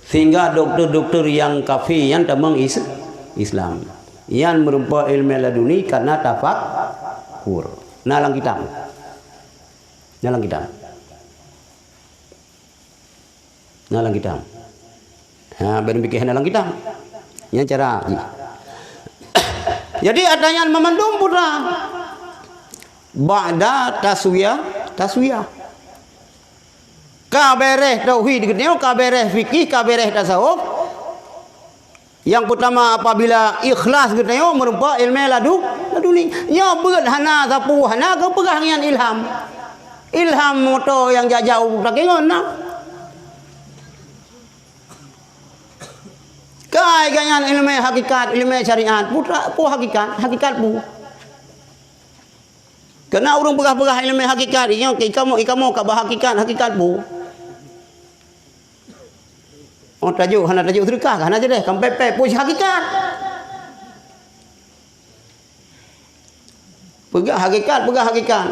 Sehingga doktor-doktor yang kafir yang tamang Islam. Yang merupakan ilmu laduni karena tafakur. Nalang kita. Nalang kita. Nalang kita. Ha, baru fikih nalang kita. Yang cara. Jadi adanya memandung putra. Ba'da taswiyah. Kabereh tauhid ketemu kabereh fikih, kabereh tasawuf. Yang pertama apabila ikhlas ketemu merupakan ilmu laduni. Ya berat hana sapu hana ke pegah dengan ilham. Ilham moto yang jauh tak ingat nak. Kai ganyan ilmu hakikat, ilmu syariat, putra pu hakikat pu. Kena orang pegah-pegah ilmu hakikat, ikamu ka hakikat pu. Oh tajuk sedekah kan aja deh, kan pepe puji hakikat. Pegah hakikat.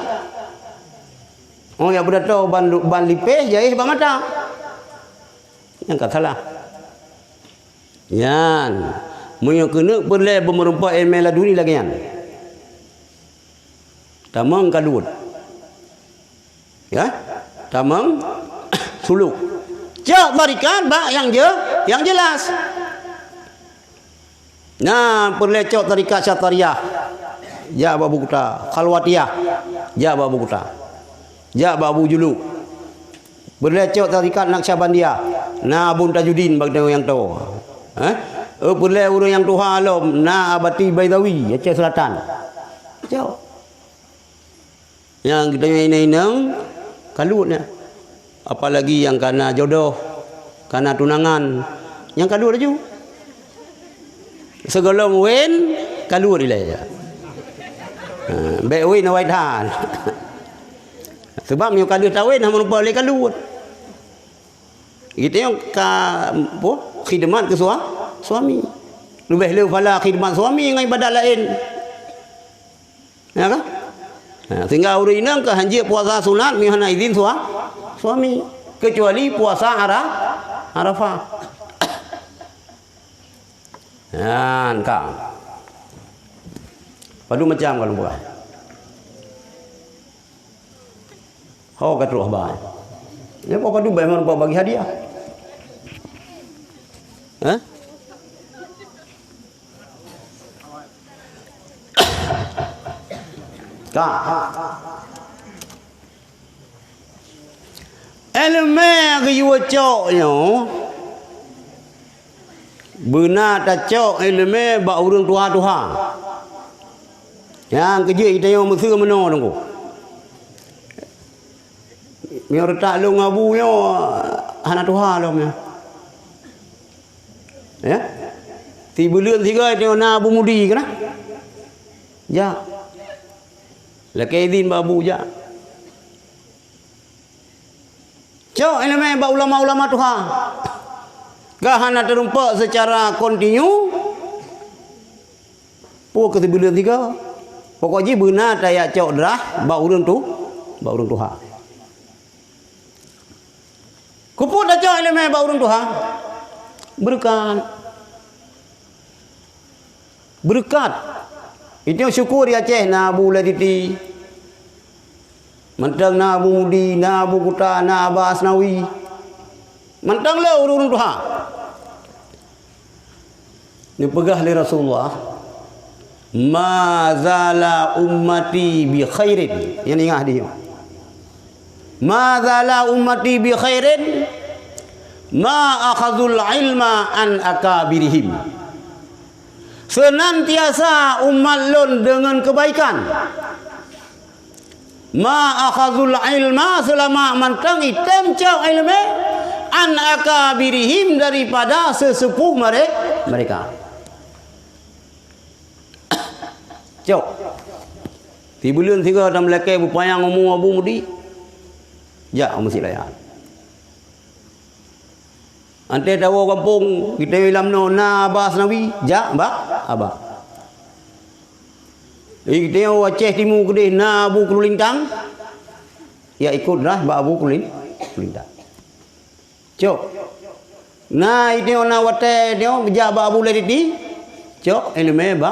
Oh ya budak tahu ban lipeh jaih ba mata. Yang kata salah. Yan, munyo kena boleh bermerumpak ilmu laduni lagi yan. Tamang kalut. Ya? Tamang suluk. Cak barikan ba yang jelas. Nah, boleh cak tarikat syatariyah. Ya babu kuta, khalwatiyah. Ya babu kuta. Ya babu juluk. Boleh cak tarikat Naqsyabandiyah. Nah, Abun Tajudin bagi yang tahu. Boleh orang yang Tuhan alam. Nah, Abati Baidawi, Aceh Selatan. Cak. Yang kita inang kalutnya. Apalagi yang karena jodoh, karena tunangan, yang kalut aja. Segala wen kalut dia. Baik wen awai dah. Sebab yang kalut tawen hang merupa oleh kalut. Kita yang khidmat ke suami. Lebih pala khidmat suami dengan ibadat lain. Ya kan? Sehingga orang inang ke hanji puasa sunat mihana izin suami kecuali puasa Arafah. Kak. Padu macam kalau buat. Kau kata roh bah. Ya kau padu bayar bagi hadiah. Kak. Elemen ke jiwa coknya benar tak cok elemen bak urang tuha-tuha yang kerja kita yang mesra menor tunggu mi retak lu ngabu yo hana tuha lo mi ya ti bulan 3 tengok na abu mudi kana ja lakai izin babu ja. Cok elemen ba ulama-ulama Tuhan. Gahana terumpak secara kontinu. Ke sebulan 3. Pokoknya benar daya cok dah ba urang Tuhan. Kuput dah cok elemen ba urang Tuhan. Berkat. Itu syukur ya Aceh na Abu Laditi. Mentang na Abu Mudi, na Abu Kuta, na Aba Asnawi. Mentang lah urung Tuhan. Ini pegah oleh Rasulullah. Ma zala ummati bi khairin. Yang ingat dia. Ma zala ummati bi khairin. Ma akhazul ilma an akabirihim. Senantiasa umat lon dengan kebaikan. Ma akhazul ilma selama mantang item cau ilmu an akabirihim daripada sesepuh mereka. Cau. Di bulan 3 dalam lekai berpayang ngomong Abu Mudi. Ya, mesti layan. Ante tahu kampung kita ilam no na Aba Asnawi. Ja, mbak, Aba. Tengok Aceh Timur Kedih na Abu Kulintang. Ya ikutlah ba Abu Kulintang. Cok. Nah tengok na wate tengok beja ba Abu Lediti. Cok ilmu ba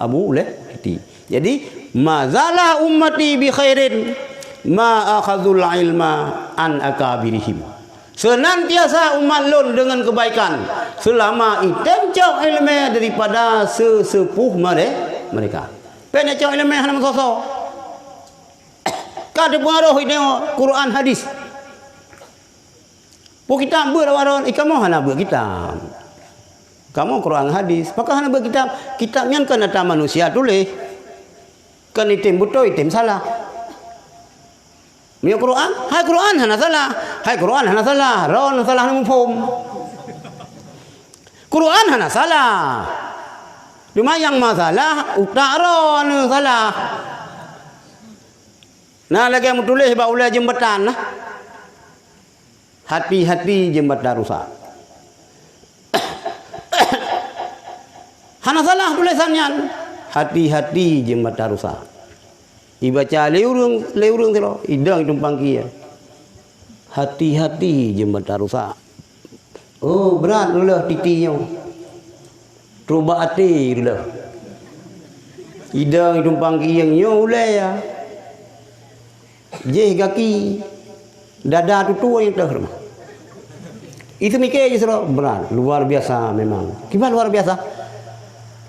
Abu Lediti. Jadi mazalah ummati bi khairin ma akhadzul ilma an akabirihim. Senantiasa umat lun dengan kebaikan selama item cok ilmu daripada sesepuh mereka. Pena cok ilmu hana sosok. Kada pengaruh tengok Quran hadis. Po kita berwaron ikamu hana berkitab. Kamu Quran hadis, maka hana berkitab. Kitab yang kan data manusia tulis. Kan item betul item salah. Mio Quran, hai Quran hana salah. Hai Quran hana salah. Ron salah hana mufhum. Quran hana salah. Cuma yang masalah utaron salah. Nah lagi yang tulis ba ulah jembatan lah. Hati-hati jembatan rusak. Hana salah tulisannya. Hati-hati jembatan rusak. Ibaca leurung telo, idang tumpang kia. Hati-hati jembatan rusak. Oh berat dulu titinya. Coba hati dulu. Idang tumpang kia nyo ulai ya. Je kaki. Dada tu tua yang terhormat. Itu mikir je suruh berat, luar biasa memang. Gimana luar biasa?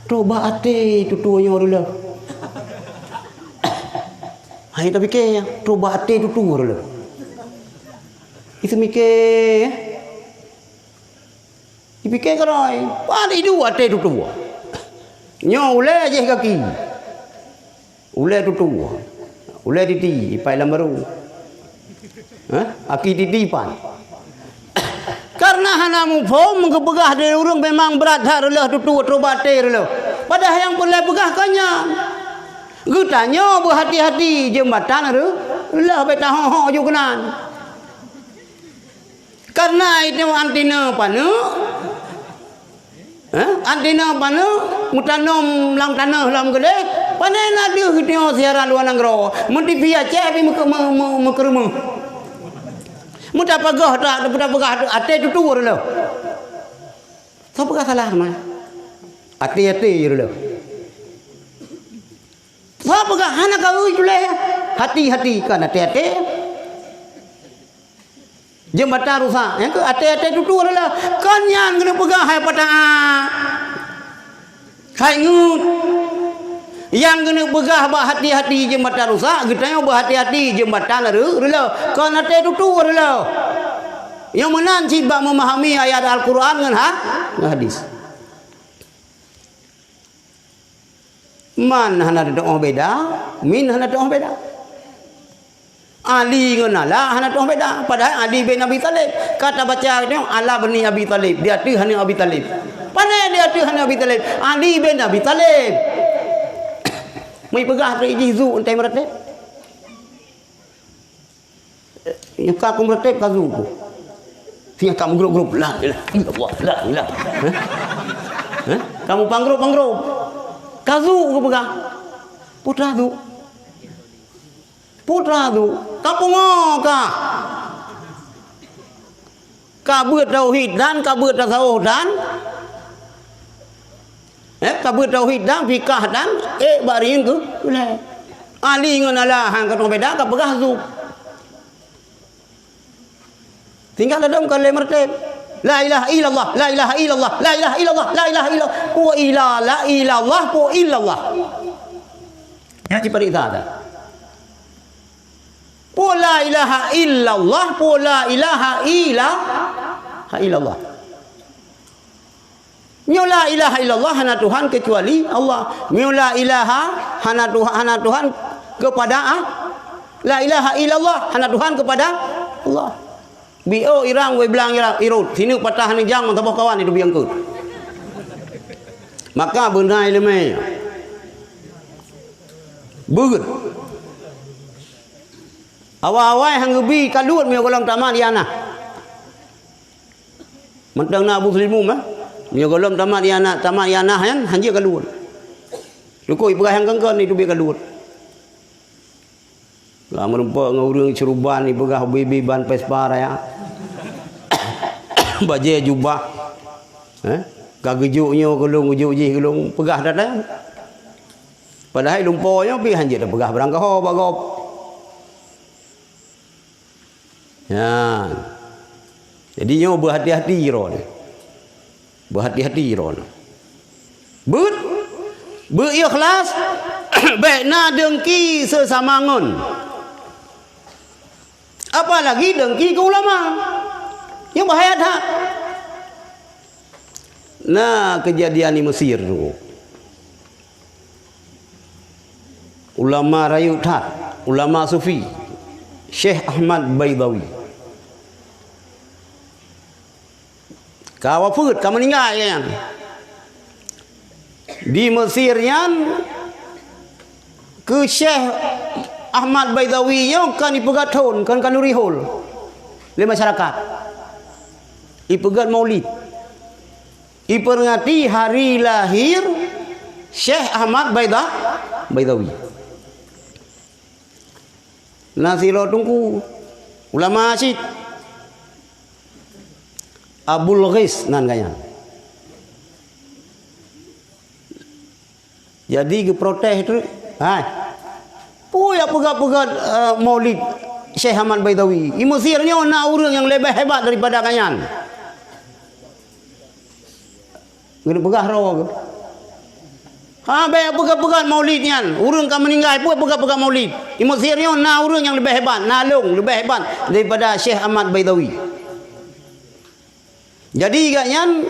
Coba hati tu tuanya dulu. Hai tapi ke coba hati tu tua dulu. Itu mikir. Dipikir kerai. Pada itu hati tu tua. Nyo ulai je kaki. Ulai tu tua. Ulai titi, ipai lambaru. Aki titipan. Karena hana mufhum mengepegah dari orang memang berat harlah tutu trobate harlah. Padahal yang boleh pegah kanya. Gutanya berhati-hati jembatan harlah beta ho jo kenan. Karena itu antina panu. Antina panu mutanom lang tanah lam gede. Panen ada kita siaran luar negara. Mesti via cek mekerumah. Mudah pegah tak, mudah pegah ate tu tur lo. Siapa pegah salah mah? Ate lo. Siapa pegah hana kau itu leh. Hati-hati kan ate. Jembatan rusak. Yang ke ate tu tur lo. Kan yang kena pegah hai patah. Hai ngut. Yang kena begah berhati-hati jembatan rusak, kita yang berhati-hati jembatan rela. Kan hati itu rela. Yang menan cibak memahami ayat Al-Quran dengan hadis. Man hana doa beda, min hana doa beda. Ali dengan Allah hana doa beda. Padahal Ali bin Abi Talib kata baca itu Allah bin Abi Talib. Dia tu hanya Abi Talib. Pandai dia tu hanya Abi Talib. Ali bin Abi Talib. Mai pegah tu jizu entai meretep. Yang ka kum meretep ka zu. Sia kamu grup-grup la ilah la ilah. Kamu panggrup. Kazu ku pegah. Putra tu. Kapungo ka. Kabut tauhid dan kabut tasawuf dan kabut tauhid dan fikah dan barin tu boleh. Ali dengan Allah hang katong beda ka pegah zu. Tinggal dalam kalau merteb. La ilaha illallah, la ilaha illallah, la ilaha illallah, la ilaha illallah. Po ila la ilallah, po illallah. Ya seperti itu ada. Po la ilaha illallah, po la ilaha illallah. Nyo la ilaha illallah hana Tuhan kecuali Allah. Nyo la ilaha hana Tuhan kepada la ilaha illallah hana Tuhan kepada Allah. Bio irang we belang irut. Sini patah ni jang tabah kawan itu biangkut. Maka benar ilmu. Bugut. Awal-awal hang gebi kaluan mi golong taman diana. Mentang na Abu Slimu mah. Mi golong taman diana kan hanji kaluan. Rukui perah yang kengkon ni tu biar kalut. Lah merempak dengan orang ceruban ni perah bibi ban Vespa raya. Baju jubah. Kagejuknya kelung ujuk je kelung perah datang. Padahal lumpurnya pi hanjit dah perah berangkah bagop. Ya. Jadi nyo berhati-hati ron. Berhati-hati ron. Berikhlas baik na dengki sesamangun. Apalagi dengki ke ulama. Yang bahaya tak? Nah, kejadian di Mesir tu. Ulama rayu tak, ulama sufi. Syekh Ahmad Baidawi. Kau apa kau meninggal kan? Di Mesir yang ke Syekh Ahmad Baidawi yang kan ipegaton kan kanurihul le masyarakat. Ipegat Maulid. Iperingati hari lahir Syekh Ahmad Baidawi. Nasiro tunggu ulama asyik Abul Ghis nan kaya. Jadi ke protes tu, puya pegat-pegat Maulid Syekh Ahmad Baidawi. Di Mesirnya nak orang yang lebih hebat daripada kanyan. Guna pegah rawa ke? Baik pegat-pegat Maulid nian. Orang kan meninggal pun pegat-pegat Maulid. Di Mesirnya nak orang yang lebih hebat, nalung lebih hebat daripada Syekh Ahmad Baidawi. Jadi kanyan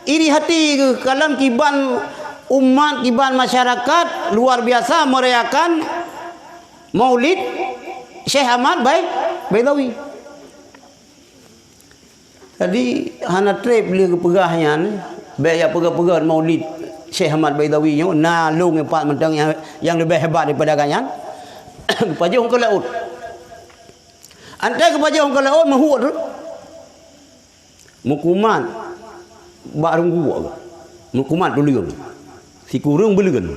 iri hati ke kalam kiban umat, kiban masyarakat luar biasa merayakan Maulid Syekh Ahmad Baidawi. Jadi hana trip beli ke pegahnya baik pegah-pegah Maulid Syekh Ahmad Baidawi nya nalung empat mentang yang lebih hebat daripada kanyan. Pajong ke laut. Antai ke pajong ke laut mahut tu. Mukumat bak runggu apa? Mukumat dulu. Si kurung belikan.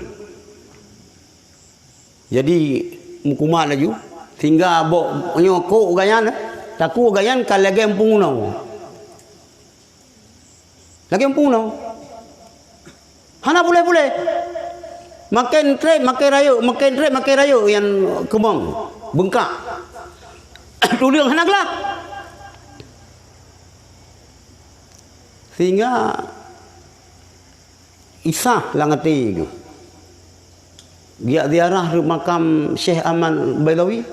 Jadi mukumat laju sehingga bok nyokok gayan taku gayan kal lagi empung nau. Lagi empung nau. Hana boleh. Makin trade makin rayu yang kembang bengkak. Tuliang hana gelap. Sehingga isah langati itu. Dia ziarah ke makam Syekh Ahmad Baidawi.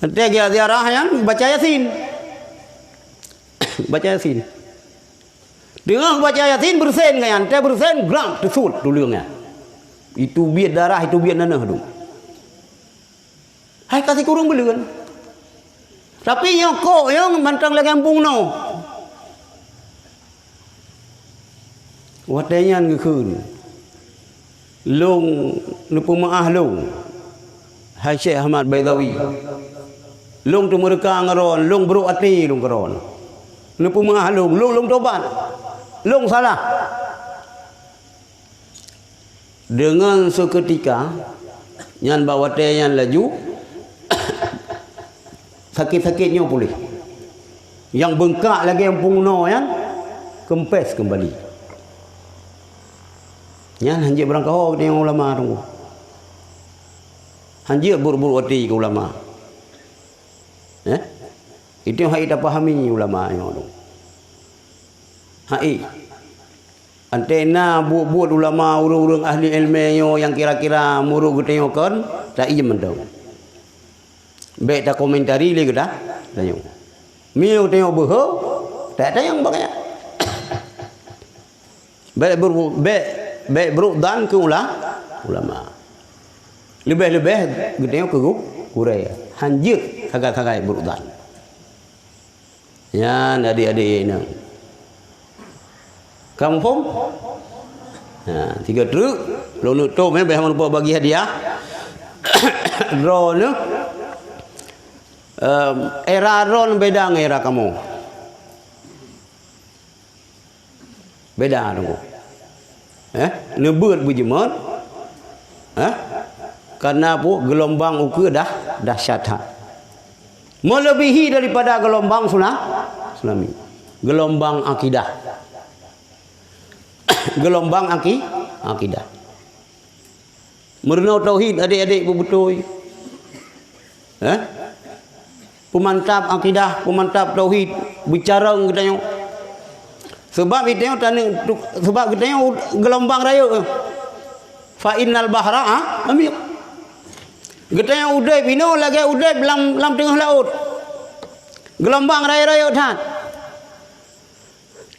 Nanti dia ziarah yang baca Yasin. Baca Yasin. Dengan baca Yasin bersen kan, dia bersen gerak tersut dulunya. Itu biar darah, itu biar nanah tu. Hai kasih kurung beli kan. Tapi yang kok yang mantang lagi kampung no. Watanya ngekun. Long lupa maah long. Hai Syekh Ahmad Baidawi. Long tu mereka ngaron, long beruk hati long karon. Lupa maah long tobat. Long salah. Dengan seketika yang bawa yang laju sakit-sakitnya pulih. Yang bengkak lagi yang pungno yang kempes kembali. Yang hanjir berangkau dengan ulama tu. Hanjir buru-buru hati ke ulama. Itu yang hai tak pahami ulama yang tu. Hai. Antena buat ulama urung-urung ahli ilmu yang kira-kira muruk getengokan tak iya mendong. Baik tak komentari lagi dah. Tanya. Miu tengok boho, tak ada yang bagaya. Baik berukdan ke ulama. Lebih-lebih tengok ke kurai. Hanjir kagak-kagak berukdan. Ya, adik-adik ini. Kamu faham? Ha, 3 truk. Lo nutup bahang lupa bagi hadiah. Draw ni. Era ron beda dengan era kamu. Beda tunggu. Nebut berjemut. Karena apa? Gelombang ukur dah dahsyat. Melebihi daripada gelombang tsunami. Gelombang akidah. Gelombang akidah. Merenau tauhid adik-adik betul. Pemantap akidah, pemantap tauhid, bicara kita tengok. Sebab kita tengok gelombang raya. Fa innal bahra amir. Kita tengok udai pino lagi udai lam tengah laut. Gelombang raya-raya tat.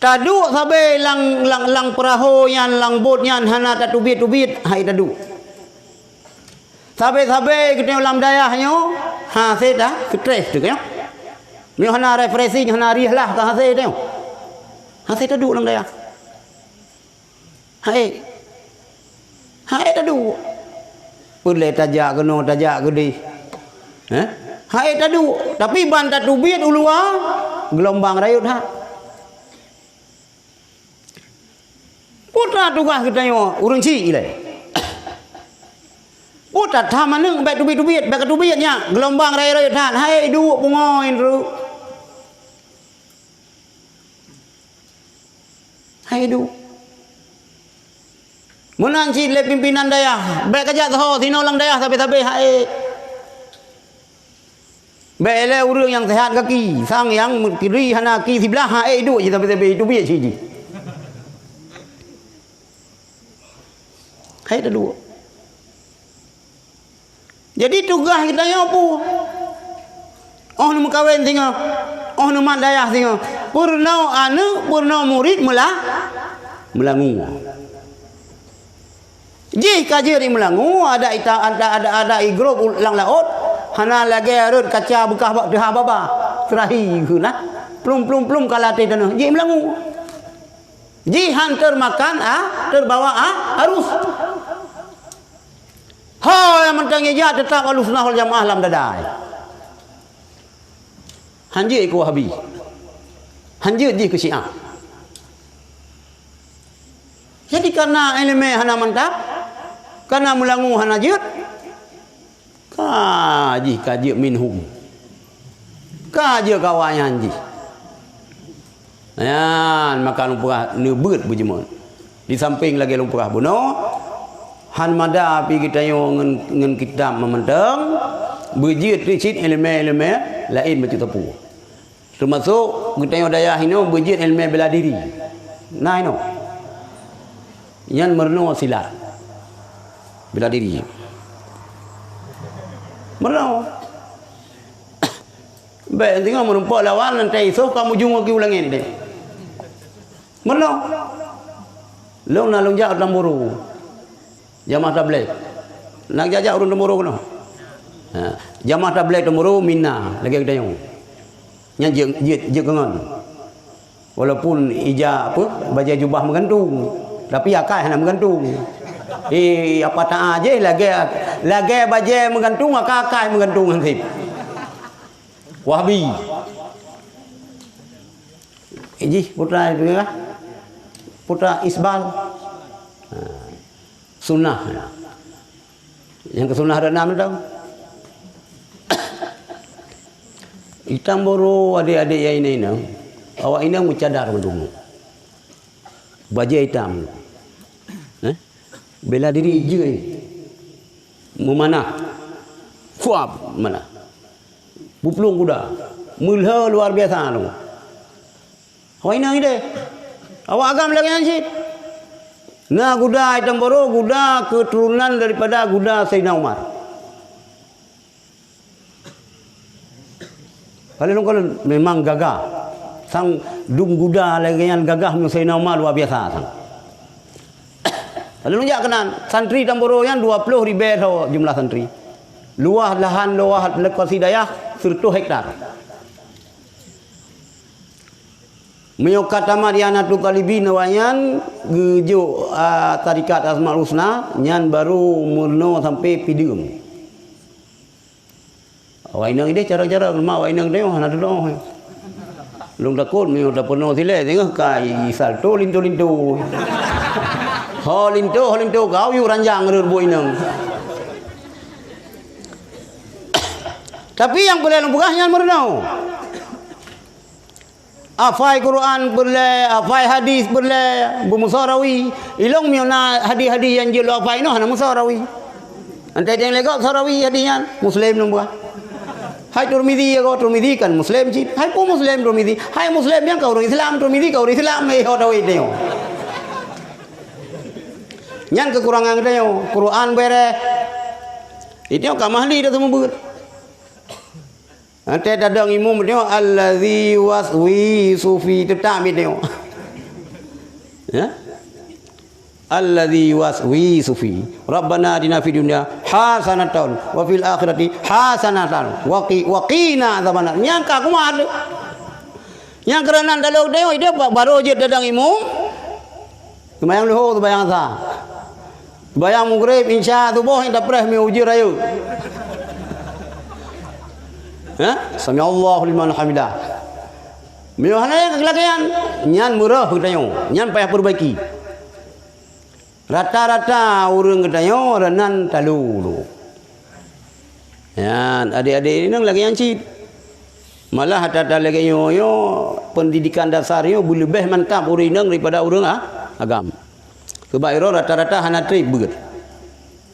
Tadu sampai lang perahu yan lang bot yan hana tak tubit hai tadu. Sampai kita lam dayahnya saya dah stres tu kan. Ni hana refreshing hana rihlah ka saya tengok. Saya tadu lam dayah. Hai tadu. Boleh tajak kena tajak gede. Hai tadu. Tapi ban tak tubit ulua gelombang rayut ha. Putra tugas kita yo urang ci ile. Putra tha maneng baik tubit baik tubitnya gelombang rayut ha. Hai du pungoin ru. Hai du. Menanci le pimpinan dayah, baik kajak tahu tino lang dayah sampai hai. Baik le urang yang sehat kaki, sang yang kiri hana ki sebelah hai du je sampai tubit ciji. Hai dulu. Jadi tugas kita ni apa? Oh nak kahwin tengok. Oh nak mat dayah tengok. Purnau anu, purnau murid melangu. Jih kaji di melangu ada grup ulang laut. Hana lagi arut kaca bekah bak dah baba. Terahi guna. Plum kalate tanah. Jih melangu. Jih hantar makan terbawa harus. Yang mentangnya jah tetap Ahlussunnah wal Jamaah lam dadai. Hanjir ke Wahabi. Hanjir je ke Syiah. Jadi karena elemen hana mantap, karena melangu hana jut, kaji minhum. Kaji kawannya hanji. Yan maka lumpurah nebut berjemut. Di samping lagi lumpurah bunuh. Han mada api kita yang ngen kitab memandang berjit ricit elemen-elemen lain macam tepu. Termasuk kita yang daya ini berjit elemen bela diri. Nah ini. Yang merno silat. Bela diri. Merno. Baik tengok menumpak lawan nanti esok kamu jumpa lagi ulang ini. Merno. Long nak lonjak dalam buru. Jamaah tabligh. Nak jajak urun temuru kena. Jamaah tabligh temuru minna lagi kita yang. Yang je kengan. Walaupun ija apa baju jubah menggantung, tapi akai hanya menggantung. Apa tak aja lagi baju menggantung akai menggantung nanti. Wahabi. Iji putra itu ya. Putra Isbal. Sunnah. Yang ke sunnah ada 6 tahu. Hitam boru adik-adik yang ini. Awak ini mucadar dulu. Baju hitam. Bela diri je. Memanah. Fuab mana. Bupulung kuda. Mulha luar biasa tu. Awak ini deh. Awak agam lagi anjir. Nah kuda hitam boru, kuda keturunan daripada kuda Sayyidina Umar. Kalau memang gagah. Sang dung kuda lagi yang gagah dengan Sayyidina Umar luar biasa. Kalau jak kenan santri tamboro yang 20 ribu jumlah santri. Luah lahan luah lokasi daya 100 hektar. Meyokat tamat yana tu kalibi nawayan gejo tarikat Asmaul Husna nyan baru murno sampai pidum. Awak inang ide cara-cara mak awak inang tengok hana dulu. Long takut meyo dah penuh sile tengok kai salto lintu-lintu. Holinto kau yu ranjang reboi nang. Tapi yang boleh bukannya merenau. Afai Quran boleh, afai hadis boleh, bermusarawi. Ilong miona hadis-hadis yang jelo afai no hana musarawi. Antai yang legak sarawi hadisnya Muslim nombor. Hai Tirmizi kau Tirmizi kan Muslim cip. Hai pu Muslim Tirmizi. Hai Muslim yang kau orang Islam Tirmizi kau orang Islam dawai dia. Nyan kekurangan dia Quran bere. Itu kamahli dah semua ber. Nanti dadang imam dia allazi waswisu fi tetap dia. Ya? Allazi waswisu fi. Rabbana atina fid dunya hasanatan wa fil akhirati hasanatan wa qina adzabannar. Nyangka kumar. Yang kerana dalam dia baru je dadang imam. Sembayang luhur sembayang sa. Sembayang maghrib insya subuh tak pernah mi ujur ayo. Sami Allahu liman hamidah. Miohana kelakian nyan murah kedayo, nyan payah perbaiki. Rata-rata urang kedayo renan talulu. Yan adik-adik ini lagi yang cip. Malah ada lagi yo pendidikan dasarnya lebih mantap urang daripada urang agam. Sebab iro rata-rata hana trip begitu.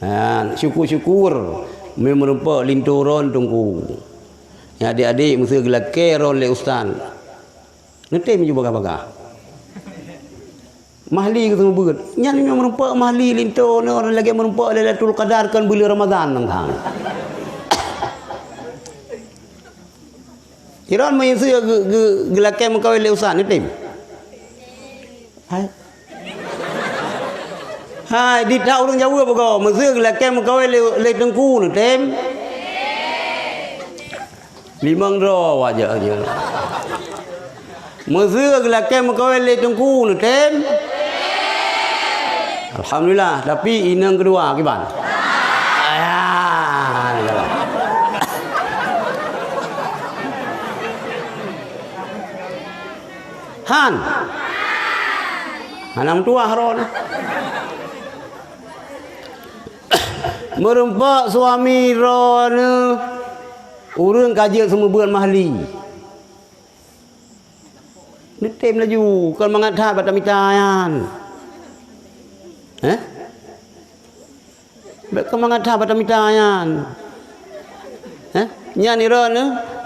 Yan syukur-syukur memerempak linturon tunggu. Ya adik-adik mesti gelak ron le ustaz. Nanti mencuba baga. Mahli ke semua begitu. Nyan merempak mahli lintur ni orang lagi merempak Lailatul Qadar kan bulan Ramadan nang hang. Iran main sia gelak mengkawin le ustaz nanti. Hai di tahu orang Jawa apa mesti gelak mengkawin le tengku ni tem. Limang ro wajah aja. Mesti gelak mengkawin le tengku ni tem. Alhamdulillah, tapi inang kedua gimana? Han. Hanam tua haron. Merempak suami ron. Urang kaji semua bulan mahli. Ni tem laju kan mangatha batamitayan. Kan mangatha batamitayan. Nya ni ron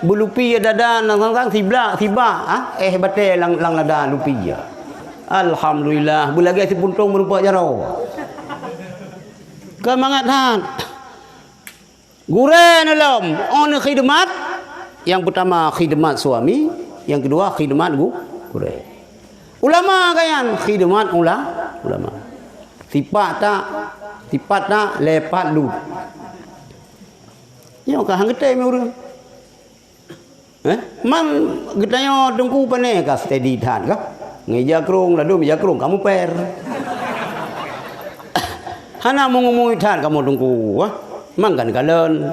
bulupi dadan nang tiba bate lang lada lupi ya. Alhamdulillah bulagi si puntung merempak jaro. Kan mangatha Guren alam on khidmat. Yang pertama khidmat suami, yang kedua khidmat guren. Ulama kayan khidmat ulama. Sifat tak lepat lu. Yo ka hang gete me urang. Man getanyo dengku pane ka steady than ka. Ngeja krung ladu meja krung kamu per. Hana mungumui than kamu dengku Mangkan kalen.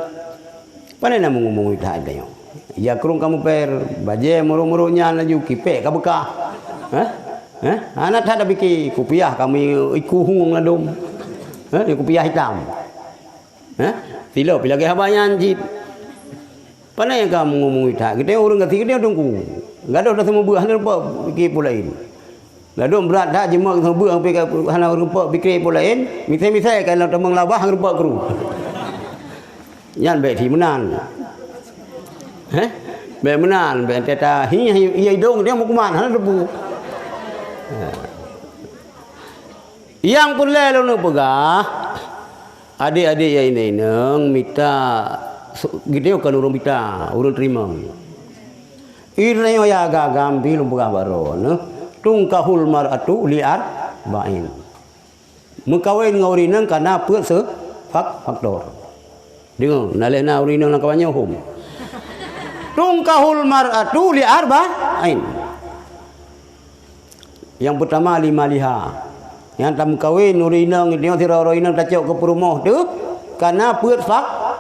Pane na mungumui than dayo. Ya krung kamu per baje muru-murunya laju kipek ka bekah. Anak tak ada biki kupiah kami iku hung ladum. Di kupiah hitam. Tilo bila ke habayan jit. Pana yang kamu ngomong ita? Kita orang ketiga dia tunggu. Gaduh dah semua buah apa biki pulain. Gaduh berat dah jemak semua buah sampai hana rupa biki pulain. Misal kalau temang labah rupa kru. Yan be thi menan. Be menan be teta hi dong dia mau kuman hana rebu. Yang pulai lalu pegah adik-adik yang ini neng minta gitu kan urang minta urang terima ini ya gagam di lumbung baru tungkahul maratu liar bain mengkawin ngaurinang karena put faktor dengar nalena urinang nak kawannya hum tungkahul maratu liar bain yang pertama lima liha. Yang tam kawin urinang dia tira urinang tacok ke perumah tu karena put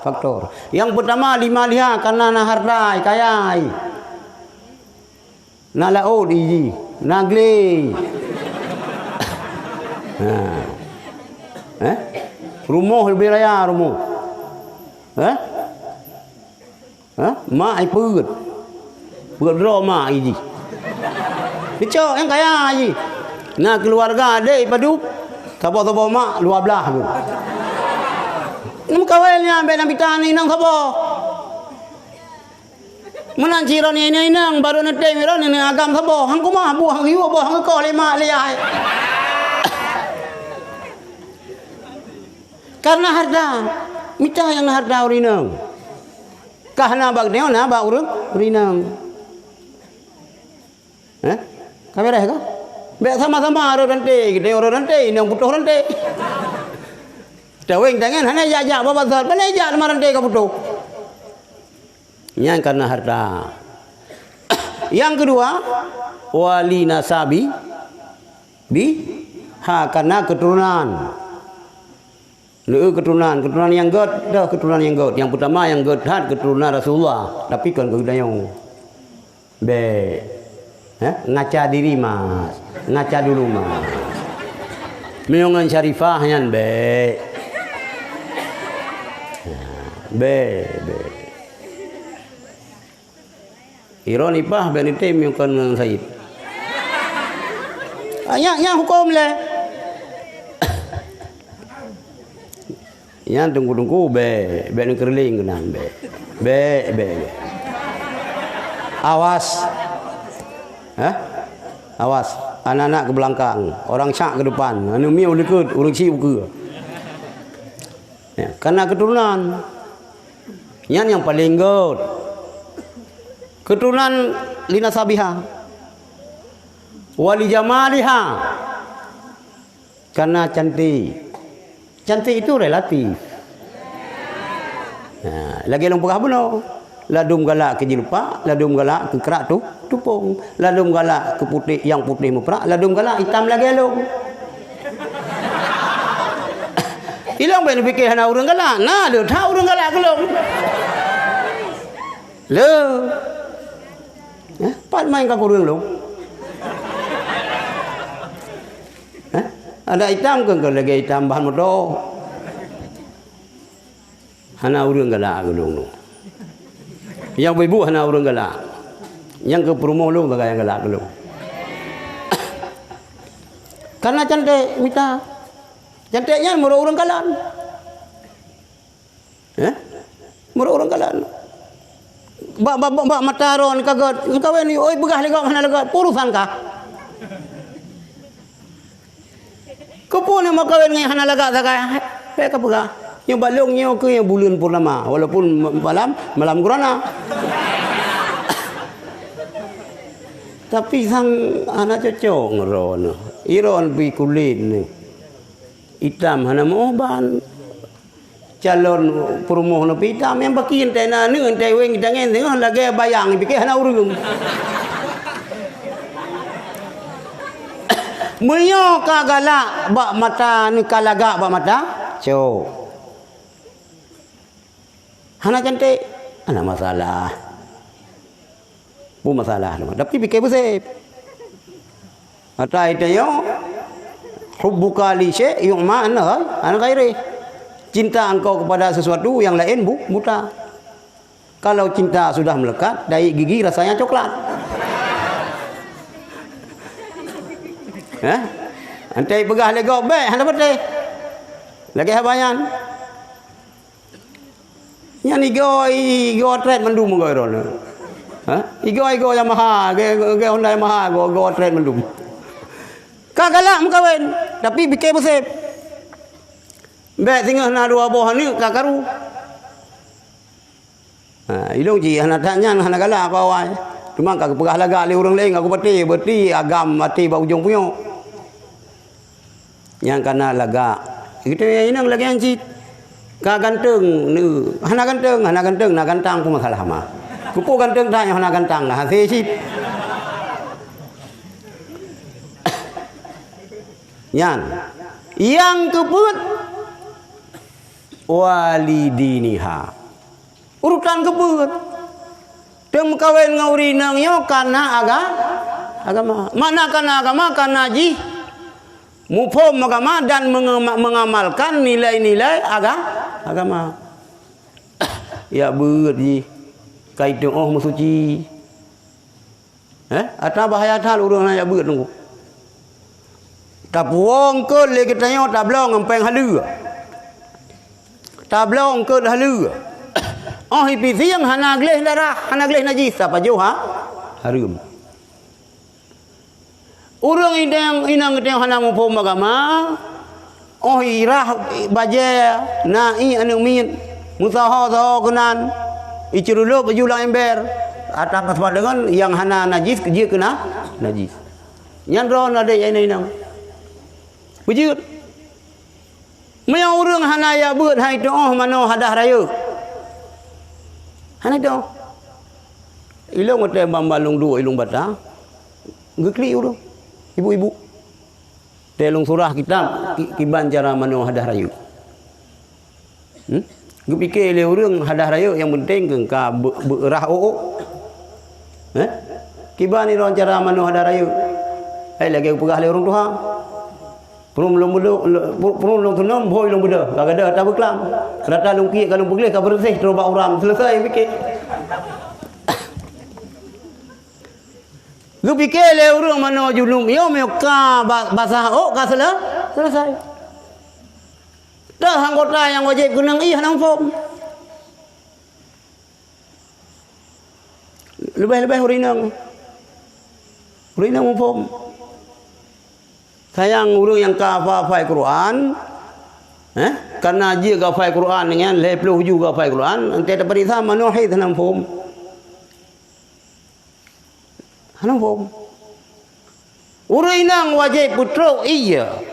faktor. Yang pertama lima liha karena na harta kaya. Na lao di nagle. Rumah lebih raya rumah. Mak ai put. Put ro makiji. Dicok yang kaya ji. Nah keluarga adik padu. Sabo-sabo mak 12 tu. Ini kawinnya ambil nak pitah ni nang sabo. Menang ciron ini nang baru nanti miron ni agam sabo. Hang kumah buah hang hiu buah hang kau lima liai. Karena harta, mitah yang harta urinang. Kahna bag neo na ba urang urinang. Kami dah kah? Biar sama-sama orang nanti, kita orang nanti, yang butuh nanti. Taweng tangan, hanya jajak bapak besar, mana jajak nama nanti kau butuh. Yang karena harta. Yang kedua, wali nasabi, karena keturunan. Keturunan yang god, dah keturunan yang god. Yang pertama yang god had keturunan Rasulullah. Tapi kan kau dayung. Ngaca diri mas, ngaca dulu mas. Meyongan syarifah yan be. Ironi pah be nite meyongkan Said. Nya hukum le. Nya tunggu be ni kerling kenan be. Awas. Awas, anak-anak ke belakang, orang syak ke depan, anu miau dekat, orang si ke. Ya, karena keturunan. Yang paling good. Keturunan lina sabiha. Wali jamaliha. Karena cantik. Cantik itu relatif. Nah, lagi long pegah benar. Ladum galak ke jilpa, ladum galak ke kerak tu tupung, ladum galak ke putih yang putih muprak, ladum galak hitam lagi alung. Ilang ben fikir hana urang galak, nah dia tahu urang galak kelong. Le. Pat main ka urang long. Ada hitam ke lagi hitam bahan motor. Hana urang galak kelong. Yang ibu hana urang galak. Yang ke perumahan lu bagai yang galak lu. Karena cantik mita. Cantiknya murah urang galak. Murah urang galak. Bak mataron kagat. Engkau ni oi begah legak hana legak purusan kah? Kau pun yang makawin ngai hana legak sakai. Pe ka begah. Yang balong nyo ke yang bulan purnama walaupun malam gerhana. Tapi sang anak cocok ngeron. Iron pi kulit ni. Hitam hana moban. Calon perumoh no hitam yang bakin tena ni entai weng dangen tengah lagi bayang pikir hana urung. Menyo ka galak bak mata ni kalagak bak mata. Cok. Hana cantik, ada masalah. Bu masalah, tapi fikir bersih. Kata itu yo, hubbuka li syai' yu'ma an ghairi. Cinta engkau kepada sesuatu yang lain buta. Kalau cinta sudah melekat, dari gigi rasanya coklat. Antai pegah legok baik, hana betul. Lagi habayan. Yang igo trade mendum go ron. Igo Yamaha, ge Honda Yamaha go trade mendum. Kagalak mukawin, tapi fikir bersih. Baik tinggal na dua buah ni kakaru. Ilong ji hana tanya hana galak apa awai. Cuma kak pegah laga le orang lain aku berti agam mati bau ujung punya. Yang kana laga. Kita inang lagi yang cit. Ka ganteng ni hana ganteng na gantang pun masalah mah. Kupu ganteng dah yang hana gantang nah hati cit. Yang keput walidiniha. Urutan keput. Dem kawin ngauri nang yo kana agama. Mana kana agama kana ji mufhum agama dan mengamalkan nilai-nilai agama. Ya berat ji. Kaitung musuci. Atau bahaya hal urang ya berat nunggu. Tapuang ke lagi tanya tablong ngempeng halu. Tablong ke halu. Oh hipisi yang hana gleh darah, hana gleh najis apa jauh harum. Urang inang hana mufhum agama. Oh irah baje nai anu min musaha kenan. Icurulup bajulang ember. Atang kesempatan dengan yang hana najis dia kena najis. Nyandron ada yang inang. Wujud. Maya urang hana ya beut hai tu mano hadah raya. Hana tu. Ilung ngate bambalung dua ilung batang. Gekli urang. Ibu-ibu. Telung surah kitab kiban cara mano hadah raya. Gepikir le urang hadah raya yang penting ka berah oo. Kiban ni cara mano hadah raya. Hai lagi pegah le urang tu ha. Perlu belum tunam boy belum beda. Kadang tak berkelam. Rata lungki kalau begleh ka bersih terobak orang selesai fikir. Gu fikir le urang mano julum yo me ka basah ka selesai. Dah anggota yang wajib gunang hanang form. Lebih hurinang. Hurinang form. Sayang urang yang hafal Quran, karena dia hafal Quran dengan lepluh juga hafal Quran, nanti ada perintah manuhid hanam fum. Hanam fum. Urang inang wajib putro iya.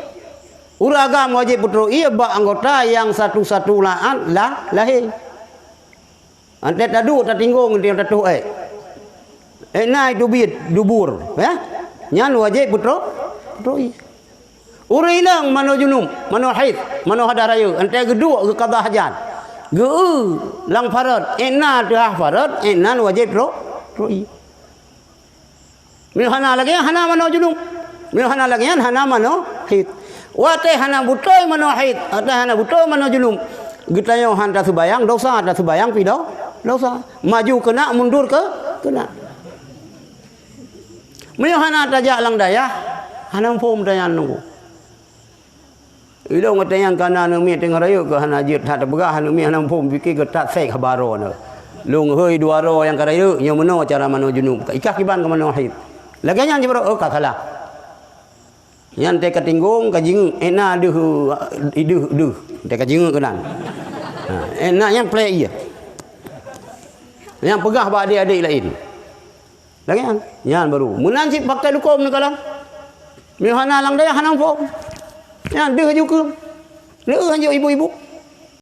Urang agam wajib putro iya ba anggota yang satu-satu lahir. Nanti tadu tak tinggung dia tatu nai dubit dubur, nyan wajib putro iya. Urang inang mano junum, mano haid, mano hadah raya. Ante kedua ke qada hajat. Lang farad, tu farad, wajib roi. Min hana lagi hana mano junum. Min hana lagi hana mano haid. Wate hana butoy mano haid, ate hana butoy mano junum. Gitayo hanta subayang dosa, ada subayang pido dosa. Maju kena, mundur kena. Min hana tajak lang daya, hana fom dayan nunggu. Ilo ngata yang kana nu mi tengah raya ke hana jit tak berah nu mi hana pom fikir ke tak sek khabaro na. Lung hoi dua ro yang karaya nya mano cara mano junub. Ikah kiban ke mano haid. Laganya jebro ka kalah. Yang te katinggung ka jing ena duh te ka jing kenan. Ena yang play iya. Yang pegah ba adik-adik lain. Laganya yan baru. Munan si pakai lukom ni kalam. Mi hana lang daya hana pom. Ya, dia juga. Dia hanya ibu-ibu.